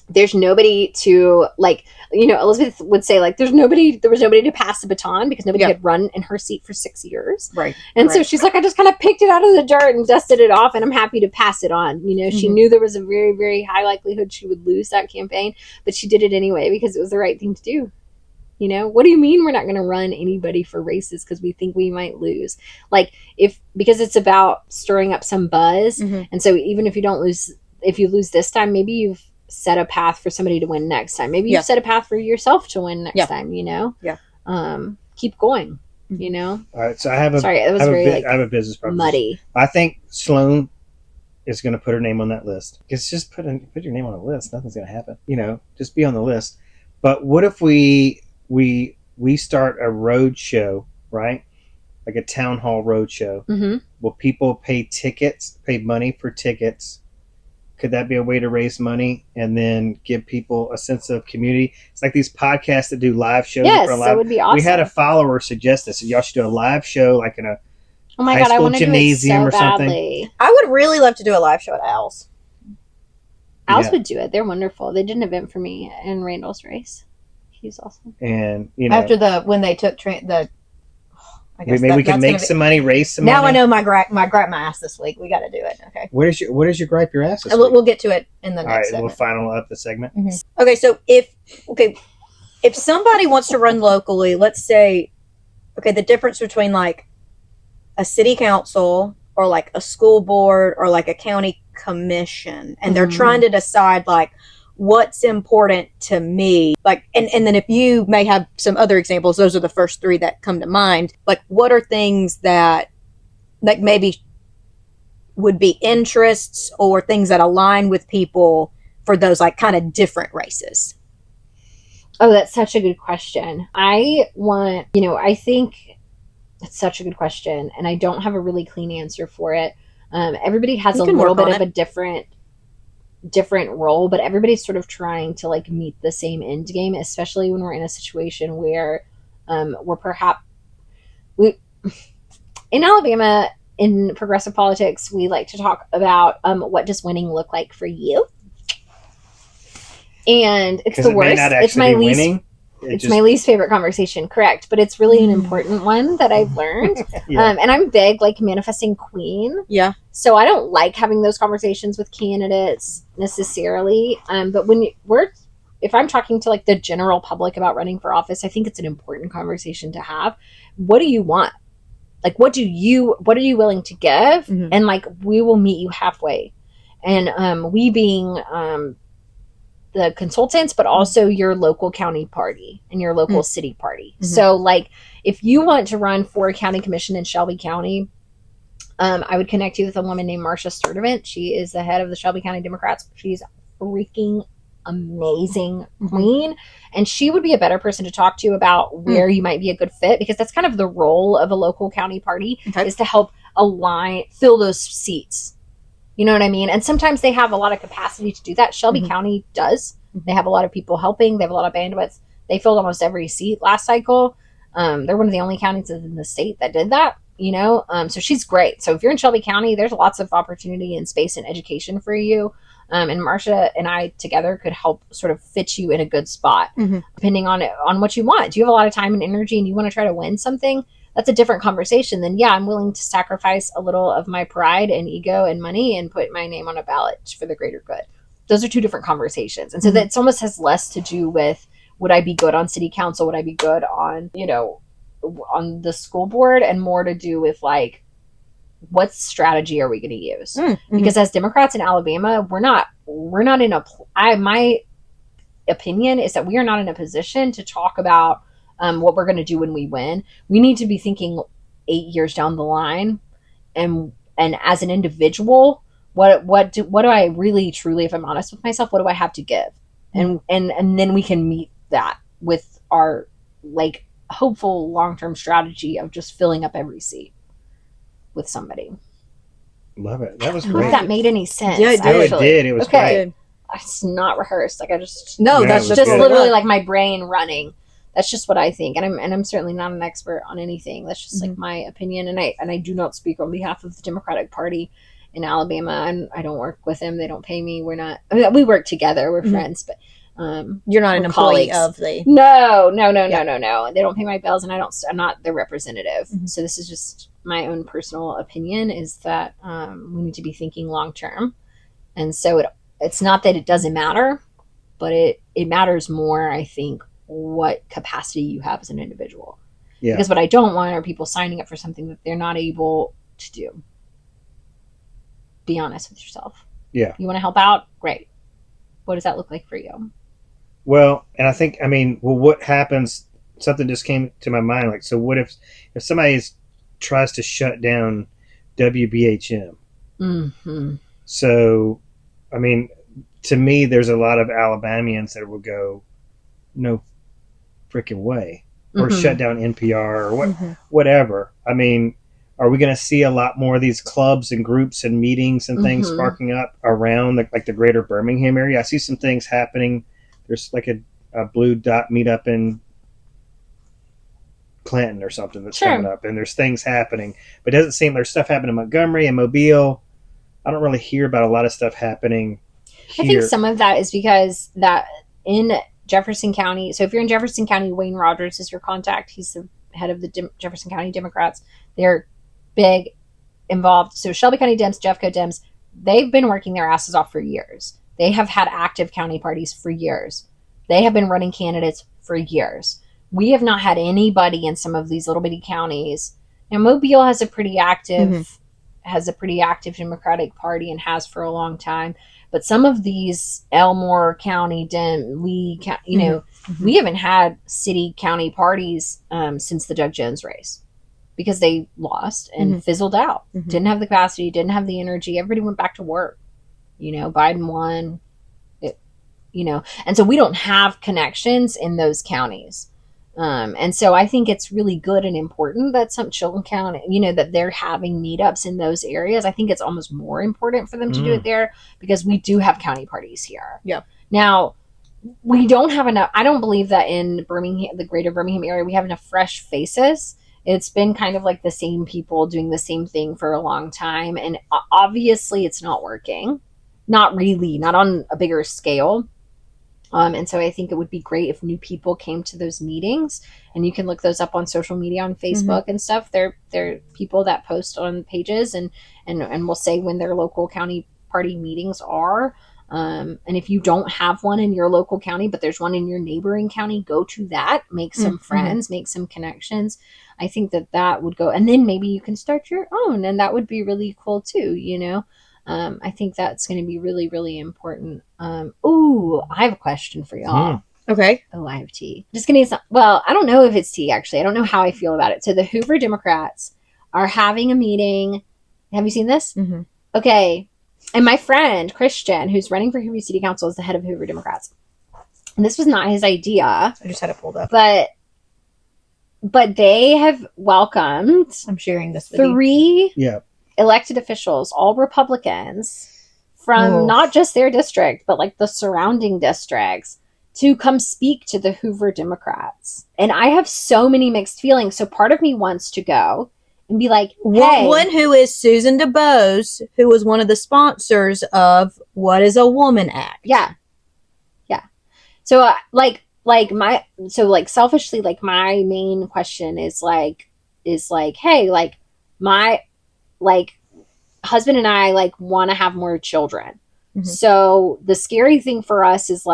there's nobody to, like, you know, Elizabeth would say, like, there was nobody to pass the baton because nobody had run in her seat for 6 years. And so she's like, I just kind of picked it out of the dirt and dusted it off and I'm happy to pass it on. You know, she knew there was a very, very high likelihood she would lose that campaign, but she did it anyway because it was the right thing to do. You know, what do you mean we're not going to run anybody for races because we think we might lose? Like, because it's about stirring up some buzz. And so even if you don't lose, if you lose this time, maybe you've set a path for somebody to win next time. Maybe you've set a path for yourself to win next time, you know? Keep going, you know? All right. So I have I have a business proposition. Muddy. I think Sloan is going to put her name on that list. It's just put your name on a list. Nothing's going to happen. You know, just be on the list. But what if we start a road show, right? Like a town hall road show. Will people pay money for tickets? Could that be a way to raise money and then give people a sense of community? It's like these podcasts that do live shows. Yes, that would be awesome. We had a follower suggest this. So y'all should do a live show, like in a high I school want to gymnasium do it so or something. badly. I would really love to do a live show at Al's. Al's would do it. They're wonderful. They did an event for me in Randall's race. He's awesome. And you know, after when they took I guess maybe we can make some money, raise some money. Now I know my gripe my ass this week. We got to do it. Okay. What is your gripe your ass this week? We'll get to it in the next All right, segment. we'll final up the segment. Okay, so if somebody wants to run locally, let's say, the difference between like a city council or like a school board or like a county commission, and they're trying to decide like what's important to me, like, and then if you may have some other examples, those are the first three that come to mind. Like, what are things that like maybe would be interests or things that align with people for those like kind of different races? Oh, that's such a good question. I think it's such a good question, and I don't have a really clean answer for it. Everybody has a little bit of a different role, but everybody's sort of trying to like meet the same end game, especially when we're in a situation where in Alabama, in progressive politics, we like to talk about what does winning look like for you, and it's the worst. It's my least. My least favorite conversation, correct? But it's really an important one that I've learned. And I'm big, like, manifesting queen. Yeah. So I don't like having those conversations with candidates necessarily. But if I'm talking to like the general public about running for office, I think it's an important conversation to have. What do you want? Like, what are you willing to give? And like, we will meet you halfway. And we being the consultants, but also your local county party and your local city party. So like, if you want to run for a county commission in Shelby County, I would connect you with a woman named Marcia Sturdivant. She is the head of the Shelby County Democrats. She's freaking amazing queen, and she would be a better person to talk to about where you might be a good fit, because that's kind of the role of a local county party, is to help fill those seats. You know what I mean? And sometimes they have a lot of capacity to do that. Shelby County does. They have a lot of people helping. They have a lot of bandwidth. They filled almost every seat last cycle. They're one of the only counties in the state that did that, you know? So she's great. So if you're in Shelby County, there's lots of opportunity and space and education for you. And Marcia and I together could help sort of fit you in a good spot, depending on what you want. Do you have a lot of time and energy and you want to try to win something? That's a different conversation than, I'm willing to sacrifice a little of my pride and ego and money and put my name on a ballot for the greater good. Those are two different conversations. And so that almost has less to do with would I be good on city council? Would I be good on, on the school board? And more to do with like, what strategy are we going to use? Mm-hmm. Because as Democrats in Alabama, we're not in my opinion is that we are not in a position to talk about what we're going to do when we win. We need to be thinking 8 years down the line, and as an individual, what do I really truly, if I'm honest with myself, what do I have to give? And then we can meet that with our like hopeful long-term strategy of just filling up every seat with somebody. Love it. That was great. If that made any sense. Yeah, it did. It did. It was great. It's not rehearsed. Like that's just literally like my brain running. That's just what I think, and I'm certainly not an expert on anything. That's just like my opinion, and I do not speak on behalf of the Democratic Party in Alabama, and I don't work with them. They don't pay me. We work together. We're friends, but you're not an employee of the. No. They don't pay my bills, and I'm not their representative. So this is just my own personal opinion. Is that we need to be thinking long term, and so it's not that it doesn't matter, but it matters more, I think, what capacity you have as an individual. Yeah. Because what I don't want are people signing up for something that they're not able to do. Be honest with yourself. Yeah. You want to help out? Great. What does that look like for you? Well, and I think, what happens, something just came to my mind. Like, so what if somebody tries to shut down WBHM? Mm-hmm. So, to me, there's a lot of Alabamians that will go, no freaking way, or shut down NPR or whatever. Are we going to see a lot more of these clubs and groups and meetings and things sparking up around the greater Birmingham area? I see some things happening. There's like a Blue Dot meetup in Clinton or something that's coming up, and there's things happening, but it doesn't seem there's stuff happening in Montgomery and Mobile. I don't really hear about a lot of stuff happening here. I think some of that is because that in Jefferson County, so if you're in Jefferson County, Wayne Rogers is your contact. He's the head of the Jefferson County Democrats. They're big involved. So Shelby County Dems, Jeffco Dems, they've been working their asses off for years. They have had active county parties for years. They have been running candidates for years. We have not had anybody in some of these little bitty counties. Now Mobile has a pretty active Democratic Party and has for a long time. But some of these Elmore County, Lee County, we haven't had city county parties since the Doug Jones race because they lost and fizzled out. Didn't have the capacity, didn't have the energy. Everybody went back to work. Biden won. And so we don't have connections in those counties. And so I think it's really good and important that some Chilton County, that they're having meetups in those areas. I think it's almost more important for them to do it there because we do have county parties here. Yeah. Now, we don't have enough. I don't believe that in Birmingham, the greater Birmingham area, we have enough fresh faces. It's been kind of like the same people doing the same thing for a long time. And obviously it's not working. Not really, not on a bigger scale. And so I think it would be great if new people came to those meetings, and you can look those up on social media, on Facebook and stuff. They're people that post on pages and will say when their local county party meetings are. And if you don't have one in your local county, but there's one in your neighboring county, go to that, make some friends, make some connections. I think that would go, and then maybe you can start your own, and that would be really cool too, I think that's going to be really, really important. I have a question for y'all. Okay. Oh, I have tea. Just kidding. Well, I don't know if it's tea, actually. I don't know how I feel about it. So the Hoover Democrats are having a meeting. Have you seen this? Okay. And my friend, Christian, who's running for Hoover City Council, is the head of Hoover Democrats. And this was not his idea. I just had it pulled up. But they have welcomed... I'm sharing this with 3... Yeah. Elected officials, all Republicans, from not just their district, but like the surrounding districts, to come speak to the Hoover Democrats. And I have so many mixed feelings. So part of me wants to go and be like, hey. One who is Susan DuBose, who was one of the sponsors of What is a Woman Act. Yeah. Yeah. So selfishly, like my main question is like, hey, like my husband and I want to have more children. So the scary thing for us is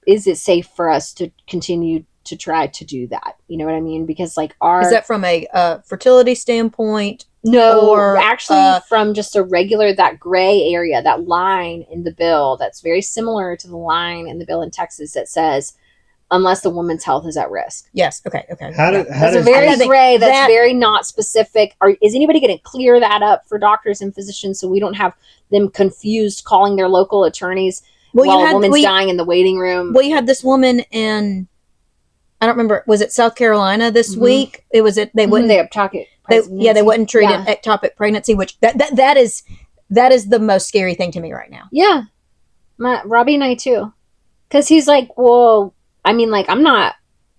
is it safe for us to continue to try to do that? You know what I mean? Because like is that from a fertility standpoint? No, or actually from just a regular, that gray area, that line in the bill that's very similar to the line in the bill in Texas that says, unless the woman's health is at risk. Yes. Okay. That's a very gray. That's very not specific. Is anybody going to clear that up for doctors and physicians so we don't have them confused calling their local attorneys while a woman's dying in the waiting room? Well, you had this woman in, I don't remember, was it South Carolina this week? They wouldn't. They wouldn't treat an ectopic pregnancy, which that is the most scary thing to me right now. Yeah, Robbie and I too, because he's like, well, I mean, like,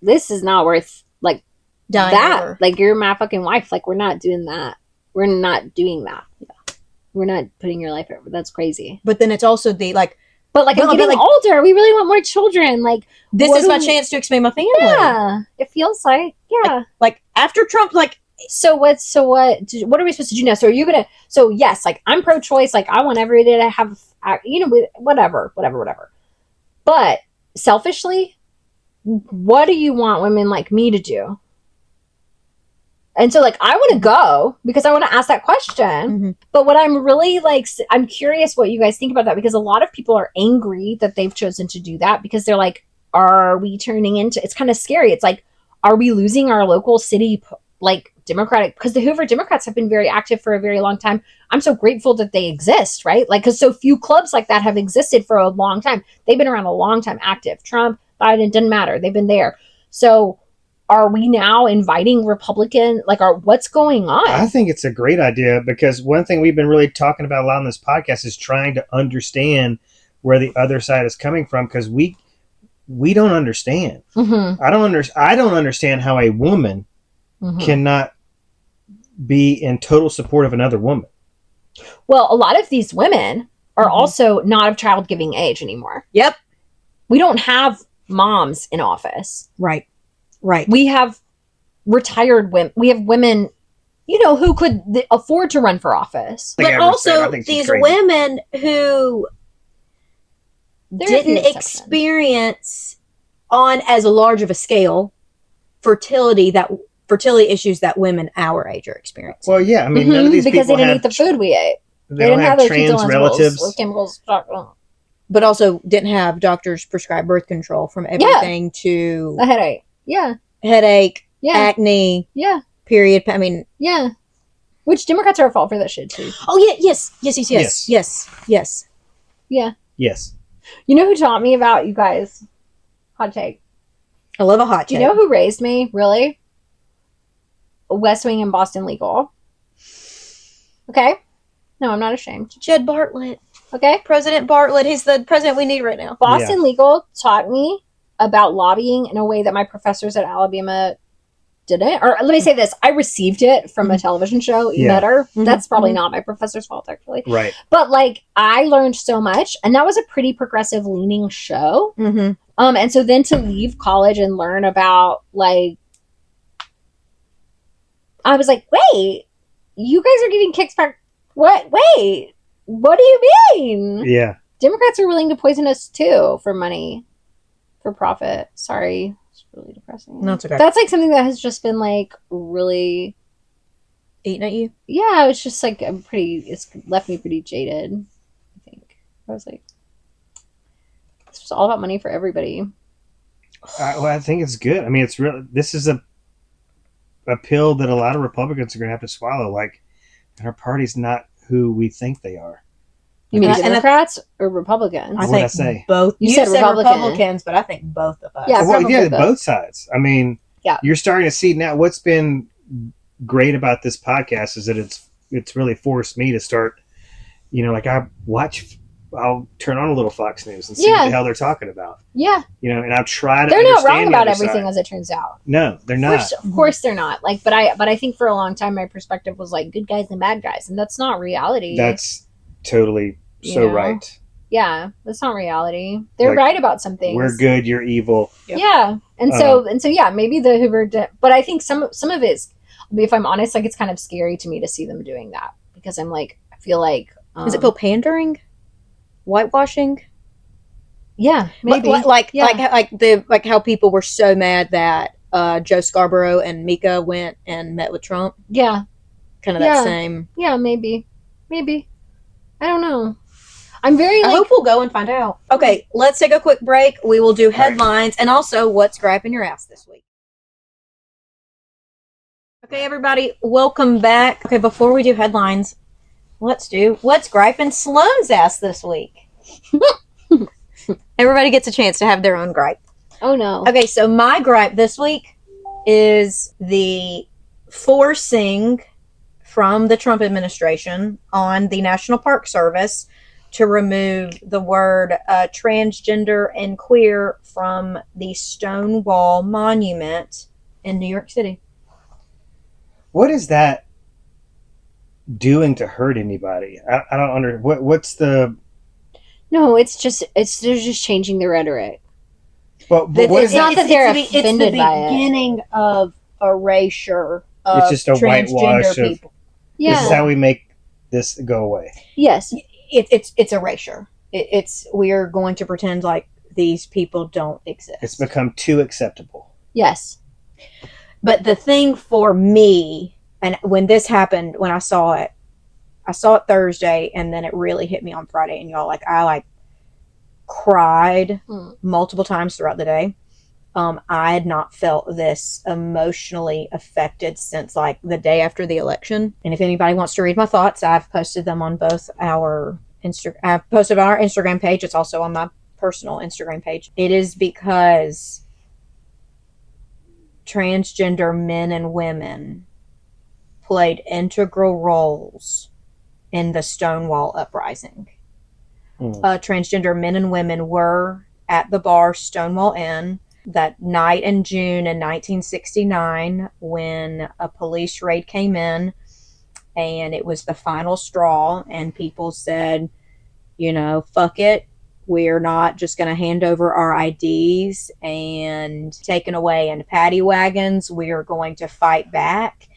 this is not worth, like, dying that. Over. Like, you're my fucking wife. Like, we're not doing that. We're not doing that. Yeah. We're not putting your life over. That's crazy. But then it's also the, like... But, like, I'm getting older. We really want more children. Like, this is my chance to expand my family. Yeah. It feels like, yeah. Like after Trump, like... So what are we supposed to do now? So are you going to... So, yes, like, I'm pro-choice. Like, I want everybody to have, whatever. But, selfishly... what do you want women like me to do? And so, like, I want to go because I want to ask that question. Mm-hmm. But what I'm really like, I'm curious what you guys think about that, because a lot of people are angry that they've chosen to do that because they're like, are we turning into, it's kind of scary. It's like, are we losing our local city, like, Democratic, because the Hoover Democrats have been very active for a very long time. I'm so grateful that they exist, right? Like, because so few clubs like that have existed for a long time. They've been around a long time, active. Trump, Biden, doesn't matter. They've been there. So are we now inviting Republican, like, what's going on? I think it's a great idea, because one thing we've been really talking about a lot on this podcast is trying to understand where the other side is coming from, because we don't understand. Mm-hmm. I don't understand how a woman cannot be in total support of another woman. Well, a lot of these women are also not of childgiving age anymore. Yep. We don't have moms in office. Right. We have retired women. We have women, who could afford to run for office. But also these women who didn't experience on as large of a scale fertility issues that women our age are experiencing. Well, yeah, I mean, none of these because people they didn't eat the food we ate. They don't have trans relatives. With chemicals. But also didn't have doctors prescribe birth control from everything to... a headache. Yeah. Headache. Yeah. Acne. Yeah. Period. I mean... Yeah. Which Democrats are at fault for that shit, too. Oh, yeah. Yes. Yeah. Yes. You know who taught me about, you guys? Hot take. I love a hot take. Do you know who raised me? Really? West Wing and Boston Legal. Okay? No, I'm not ashamed. Jed Bartlett. Okay? President Bartlett. He's the president we need right now. Boston Legal taught me about lobbying in a way that my professors at Alabama didn't. Or let me say this. I received it from a television show, better. Mm-hmm. That's probably not my professor's fault, actually. Right. But, like, I learned so much. And that was a pretty progressive-leaning show. Mm-hmm. And so then to leave college and learn about, like... I was like, wait, you guys are getting kicked back. What? Wait, what do you mean? Yeah. Democrats are willing to poison us too for money, for profit. Sorry. It's really depressing. No, it's okay. That's like something that has just been like really eating at you. Yeah. It's just like, it's left me pretty jaded. I think I was like, this was all about money for everybody. Well, I think it's good. I mean, this is a pill that a lot of Republicans are going to have to swallow. Like, our party's not who we think they are. You mean Democrats or Republicans? What did I say? Both. You said Republicans, but I think both of us. Yeah, both sides. I mean, you're starting to see now. What's been great about this podcast is that it's really forced me to start. Like I'll turn on a little Fox News and see what the hell they're talking about. Yeah. And I'll try to. They're not wrong about everything, as it turns out. No, they're not. Of course they're not. Like, but I think for a long time my perspective was like good guys and bad guys, and that's not reality. That's totally right. Yeah, that's not reality. They're right about some things. We're good, you're evil. Yep. Yeah, and so maybe the Hoover. But I think some of it is, if I'm honest, like it's kind of scary to me to see them doing that, because I'm like, I feel like does it feel pandering? Whitewashing? Yeah, maybe. Like how people were so mad that Joe Scarborough and Mika went and met with Trump. Yeah. Kind of that same. Yeah, maybe. Maybe. I don't know. I'm very. I hope we'll go and find out. Okay, let's take a quick break. We will do headlines and also what's griping your ass this week. Okay, everybody, welcome back. Okay, before we do headlines, let's do what's griping Sloane's ass this week. Everybody gets a chance to have their own gripe. Oh no. Okay, so my gripe this week is the forcing from the Trump administration on the National Park Service to remove the word transgender and queer from the Stonewall Monument in New York City. What is that doing to hurt anybody? I don't understand. What's the... No, they're just changing the rhetoric. But it's not that they're offended by it. It's the beginning of erasure of it's just a whitewash of people. Yeah. This is how we make this go away. Yes. It's erasure. We are going to pretend like these people don't exist. It's become too acceptable. Yes. But the thing for me, and when this happened, when I saw it Thursday, and then it really hit me on Friday, and y'all, I cried multiple times throughout the day. I had not felt this emotionally affected since the day after the election. And if anybody wants to read my thoughts, I've posted them on both I've posted on our Instagram page. It's also on my personal Instagram page. It is because transgender men and women played integral roles in the Stonewall uprising. Transgender men and women were at the bar Stonewall Inn that night in June in 1969 when a police raid came in, and it was the final straw, and people said, fuck it. We're not just going to hand over our IDs and taken away in paddy wagons. We are going to fight back.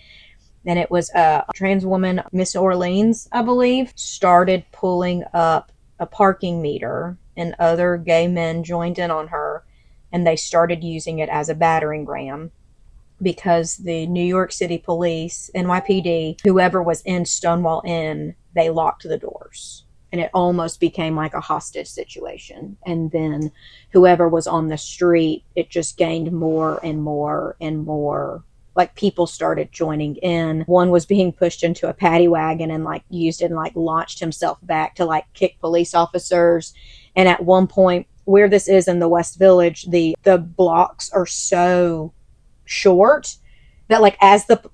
And it was a trans woman, Miss Orleans, I believe, started pulling up a parking meter, and other gay men joined in on her, and they started using it as a battering ram because the New York City police, NYPD, whoever was in Stonewall Inn, they locked the doors. And it almost became like a hostage situation. And then whoever was on the street, it just gained more and more and more. People started joining in. One was being pushed into a paddy wagon and used it and launched himself back to kick police officers. And at one point, where this is in the West Village, the blocks are so short that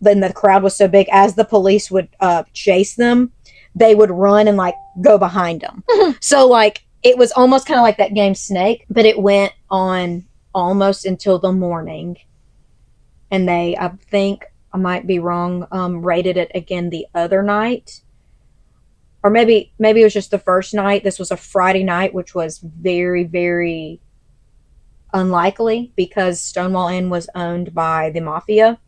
then the crowd was so big, as the police would chase them, they would run and go behind them. So it was almost kind of like that game Snake, but it went on almost until the morning. And they, I think, I might be wrong, rated it again the other night. Or maybe it was just the first night. This was a Friday night, which was very, very unlikely because Stonewall Inn was owned by the mafia.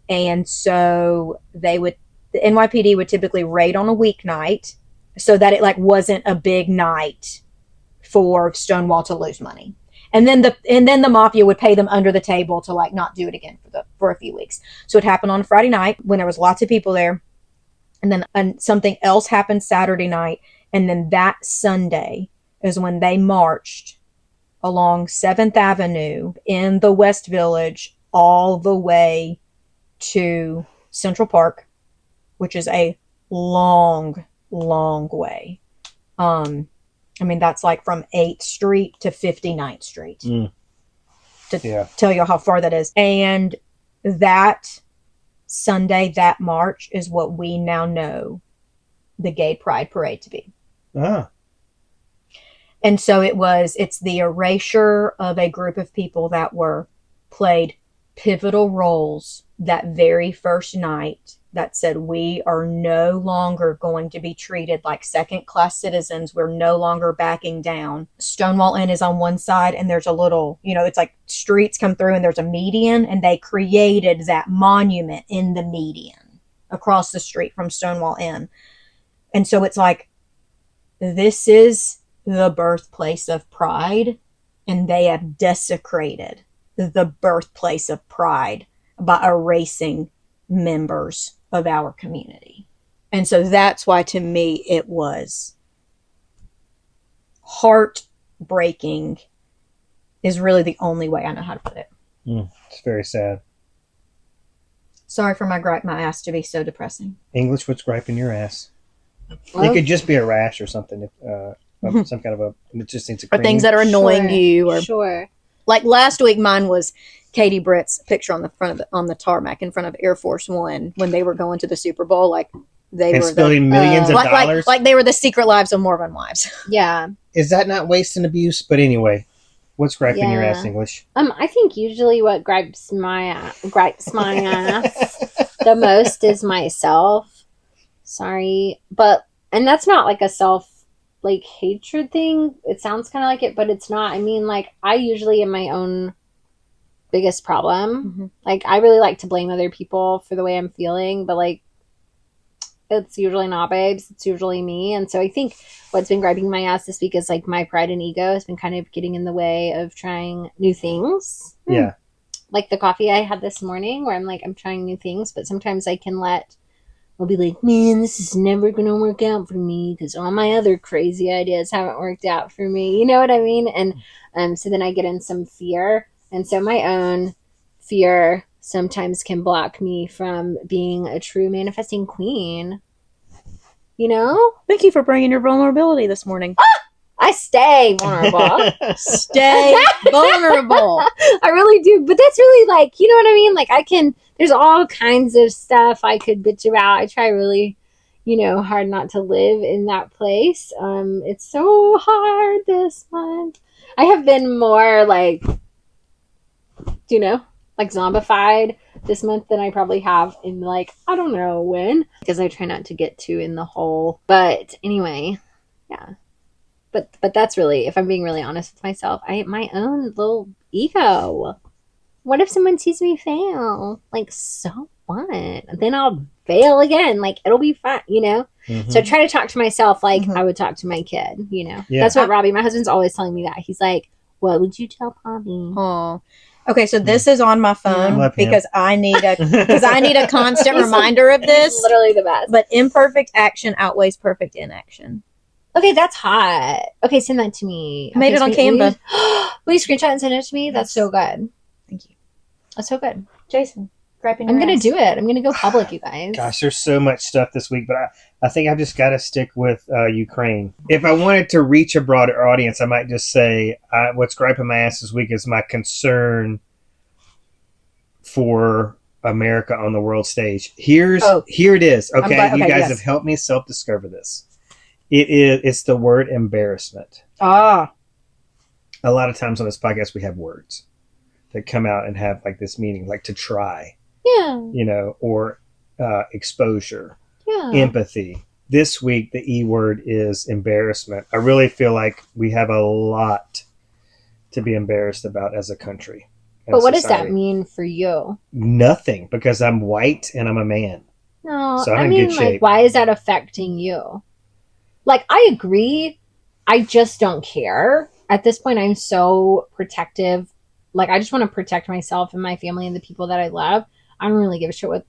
And so the NYPD would typically raid on a weeknight so that it wasn't a big night for Stonewall to lose money. And then the mafia would pay them under the table to not do it again for a few weeks. So it happened on a Friday night when there was lots of people there. And then something else happened Saturday night. And then that Sunday is when they marched along 7th Avenue in the West Village all the way to Central Park, which is a long, long way. That's from 8th Street to 59th Street. To tell you how far that is. And that Sunday, that march is what we now know the Gay Pride Parade to be. And so it's the erasure of a group of people that played pivotal roles that very first night, that said, we are no longer going to be treated like second-class citizens. We're no longer backing down. Stonewall Inn is on one side, and there's a little, it's streets come through, and there's a median, and they created that monument in the median across the street from Stonewall Inn. And so it's this is the birthplace of pride, and they have desecrated the birthplace of pride by erasing members of our community. And so that's why, to me, it was heartbreaking, is really the only way I know how to put it. It's very sad. Sorry for my gripe my ass to be so depressing. English, what's griping your ass? Well, It could just be a rash or something. Some kind of a, it just needs a Or cream. things that are annoying you. Or sure. like last week, mine was Katie Britt's picture on the front of on the tarmac in front of Air Force One when they were going to the Super Bowl. Like they and were spilling millions of dollars. like they were the Secret Lives of Mormon Wives. Yeah. Is that not waste and abuse? But anyway, what's griping your ass, English? I think usually what gripes my ass the most is myself. Sorry, and that's not like a self like hatred thing. It sounds kind of like it, but it's not. I mean, like I usually am my own biggest problem. Mm-hmm. Like I really like to blame other people for the way I'm feeling, but like it's usually not babes. It's usually me. And so I think what's been griping my ass this week is like my pride and ego has been kind of getting in the way of trying new things. Yeah. Like the coffee I had this morning where I'm like, I'm trying new things, but sometimes I'll be like, man, this is never going to work out for me because all my other crazy ideas haven't worked out for me. You know what I mean? And so then I get in some fear. And so my own fear sometimes can block me from being a true manifesting queen. You know? Thank you for bringing your vulnerability this morning. I stay vulnerable. Stay vulnerable. I really do. But that's really like, you know what I mean? Like there's all kinds of stuff I could bitch about. I try really, hard not to live in that place. It's so hard this month. I have been more like, like zombified this month than I probably have in like, I don't know when, because I try not to get too in the hole. But anyway, yeah. But that's really, if I'm being really honest with myself, my own little ego. What if someone sees me fail? Like, so what? Then I'll fail again. Like, it'll be fun, Mm-hmm. So I try to talk to myself like I would talk to my kid, Yeah. That's what Robbie, my husband's always telling me that. He's like, what would you tell Poppy? Oh. Okay, so this is on my phone because I need a constant reminder of this. He's literally the best. But imperfect action outweighs perfect inaction. Okay, that's hot. Okay, send that to me. I made it on Canva. Will you screenshot and send it to me? That's so good. Thank you. That's so good. Jason, griping I'm your going ass. to do it. I'm going to go public, you guys. Gosh, there's so much stuff this week, but I think I've just got to stick with Ukraine. If I wanted to reach a broader audience, I might just say what's griping my ass this week is my concern for America on the world stage. Here it is. Okay, you guys have helped me self-discover this. It's the word embarrassment. Ah. A lot of times on this podcast we have words that come out and have like this meaning, like to try. Yeah. Or exposure. Yeah. Empathy. This week the E word is embarrassment. I really feel like we have a lot to be embarrassed about as a country. But what does that mean for you? Nothing, because I'm white and I'm a man. No, so I'm in good shape. Like, why is that affecting you? Like, I agree. I just don't care. At this point, I'm so protective. Like, I just want to protect myself and my family and the people that I love. I don't really give a shit what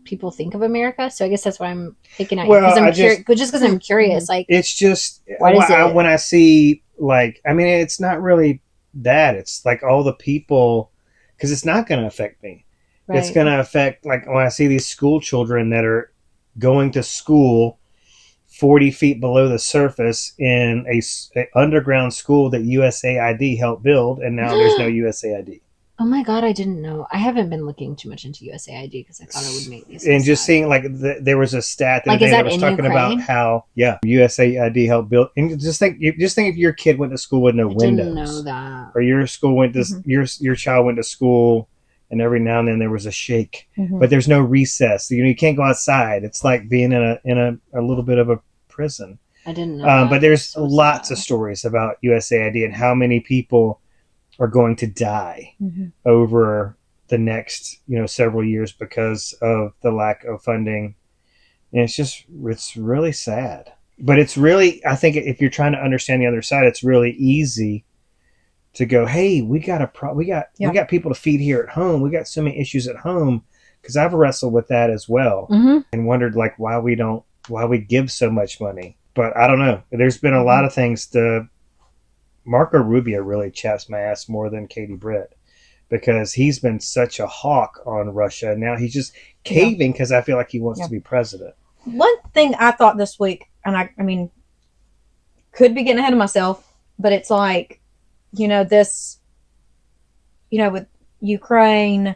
people think of America. So I guess that's why I'm picking at you. Because I'm curious. Just because I'm curious. Like, it's just what is it? When I see, like, I mean, it's not really that. It's like all the people, because it's not going to affect me. Right. It's going to affect, like, when I see these school children that are going to school 40 feet below the surface in a underground school that USAID helped build, and now there's no USAID. Oh my God, I didn't know. I haven't been looking too much into USAID because I thought it would make me so and just sad. Seeing, like, there was a stat that, like, that was talking Ukraine? About how, USAID helped build. And just think if your kid went to school with no windows. Didn't know that. Or your school went to, your child went to school, and every now and then there was a shake. Mm-hmm. But there's no recess. You can't go outside. It's like being in a little bit of a prison. I didn't know. But there's so lots of stories about USAID and how many people are going to die over the next, several years because of the lack of funding. And it's really sad. But it's really, I think if you're trying to understand the other side, it's really easy to go, hey, we got people to feed here at home. We got so many issues at home, because I've wrestled with that as well, and wondered like why we give so much money. But I don't know. There's been a lot of things. Marco Rubio really chaps my ass more than Katie Britt, because he's been such a hawk on Russia. Now he's just caving because I feel like he wants to be president. One thing I thought this week, and I mean, could be getting ahead of myself, but it's like, this, with Ukraine,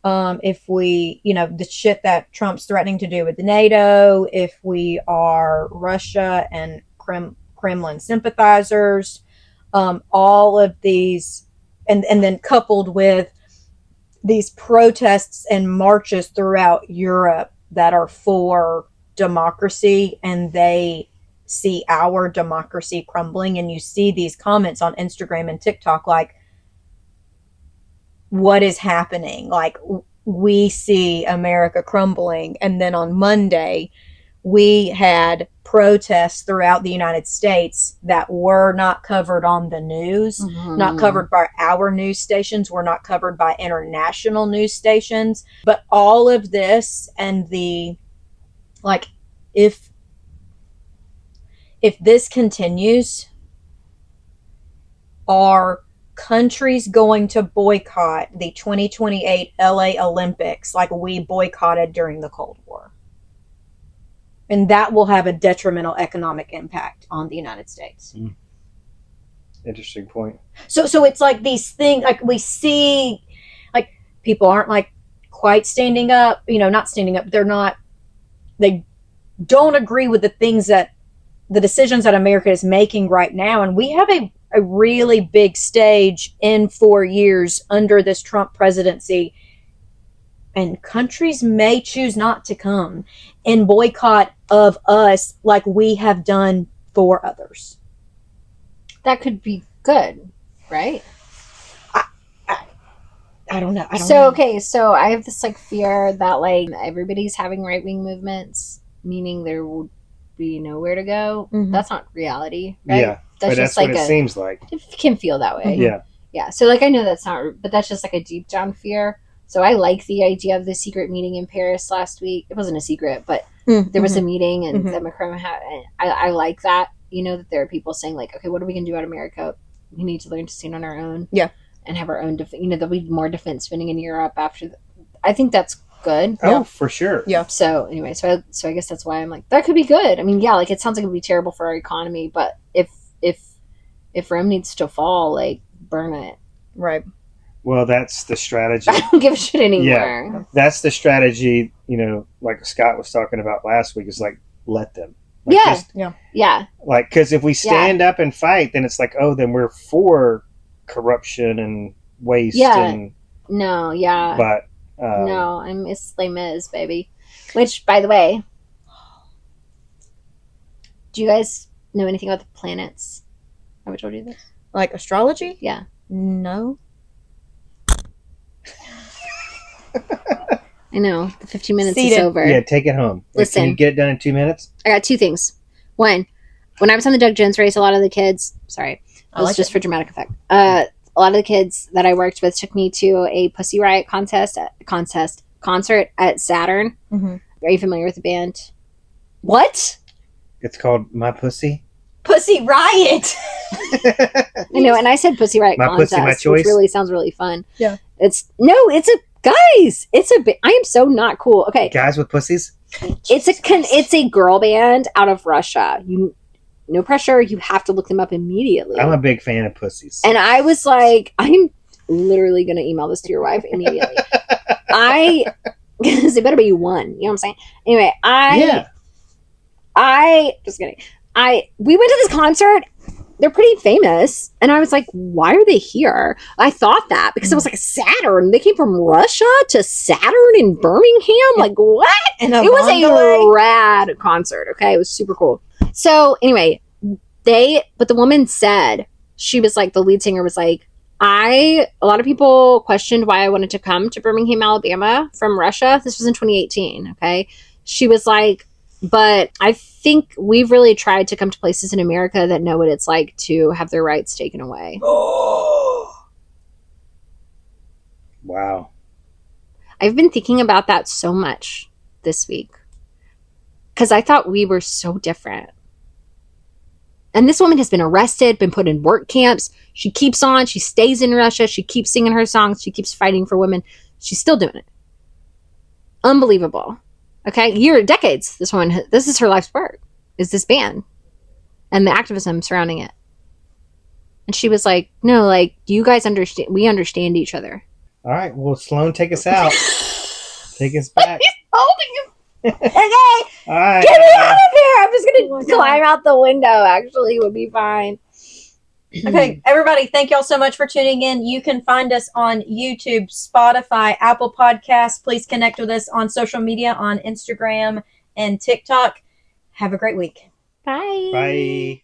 if we, the shit that Trump's threatening to do with the NATO, if we are Russia and Kremlin sympathizers, all of these, and then coupled with these protests and marches throughout Europe that are for democracy, and they see our democracy crumbling, and you see these comments on Instagram and TikTok like, what is happening? Like, we see America crumbling. And then on Monday, we had protests throughout the United States that were not covered on the news, not covered by our news stations, were not covered by international news stations. But all of this, and the, like, if this continues, are countries going to boycott the 2028 LA Olympics like we boycotted during the Cold War? And that will have a detrimental economic impact on the United States. Interesting point. So it's like these things, like we see, like people aren't like quite standing up, not standing up. They don't agree with the decisions that America is making right now. And we have a really big stage in 4 years under this Trump presidency. And countries may choose not to come in boycott of us like we have done for others. That could be good, right? I don't know. Okay, so I have this like fear that like everybody's having right-wing movements, meaning there will be nowhere to go. That's not reality, right? Yeah, that's just like what it seems like. It can feel that way. Yeah. So like I know that's not, but that's just like a deep down fear. So I like the idea of the secret meeting in Paris last week. It wasn't a secret, but there was a meeting, and that Macron had. And I like that. That there are people saying like, okay, what are we going to do out of America? We need to learn to stand on our own. Yeah. And have our own. There'll be more defense spending in Europe after. I think that's good. Oh, for sure. Yeah. So anyway, so I guess that's why I'm like, that could be good. I mean, yeah, like it sounds like it would be terrible for our economy, but if Rome needs to fall, like burn it. Right. Well, that's the strategy. I don't give a shit anymore. Yeah, that's the strategy, like Scott was talking about last week, is like, let them. Like, yeah. Like, because if we stand up and fight, then it's like, oh, then we're for corruption and waste. Yeah. And, no, yeah. But. No, I'm Miss Les Mis, baby. Which, by the way, do you guys know anything about the planets? Have I told you this? Like astrology? Yeah. No. I know. The 15 minutes is over. Yeah, take it home. Listen. Can you get it done in 2 minutes? I got two things. One, when I was on the Doug Jones race, a lot of the kids... Sorry. It was just for dramatic effect. A lot of the kids that I worked with took me to a Pussy Riot concert at Saturn. Are you familiar with the band? What? It's called My Pussy. Pussy Riot. I know, and I said Pussy Riot My contest, Pussy, My Choice. which really sounds really fun. Yeah. It's I am so not cool. Okay. Guys with pussies? It's a girl band out of Russia. No pressure. You have to look them up immediately. I'm a big fan of pussies. And I was like, I'm literally going to email this to your wife immediately. Because it better be one. You know what I'm saying? Anyway, just kidding. We went to this concert. They're pretty famous. And I was like, why are they here? I thought that because it was like Saturn. They came from Russia to Saturn in Birmingham. Like, what? It was a rad concert. Okay. It was super cool. So anyway, but the woman said, she was like, the lead singer was like, a lot of people questioned why I wanted to come to Birmingham, Alabama from Russia. This was in 2018. Okay. She was like, But I think we've really tried to come to places in America that know what it's like to have their rights taken away. Wow. I've been thinking about that so much this week because I thought we were so different. And this woman has been arrested, been put in work camps. She keeps on. She stays in Russia. She keeps singing her songs. She keeps fighting for women. She's still doing it. Unbelievable. Okay, decades. This is her life's work. Is this ban and the activism surrounding it? And she was like, "No, like you guys understand. We understand each other." All right. Well, Sloan, take us out. Take us back. He's holding him. Okay. All right. Get me out of here. I'm just going to climb out the window. Actually, it would be fine. Okay, everybody, thank y'all so much for tuning in. You can find us on YouTube, Spotify, Apple Podcasts. Please connect with us on social media on Instagram and TikTok. Have a great week. Bye. Bye.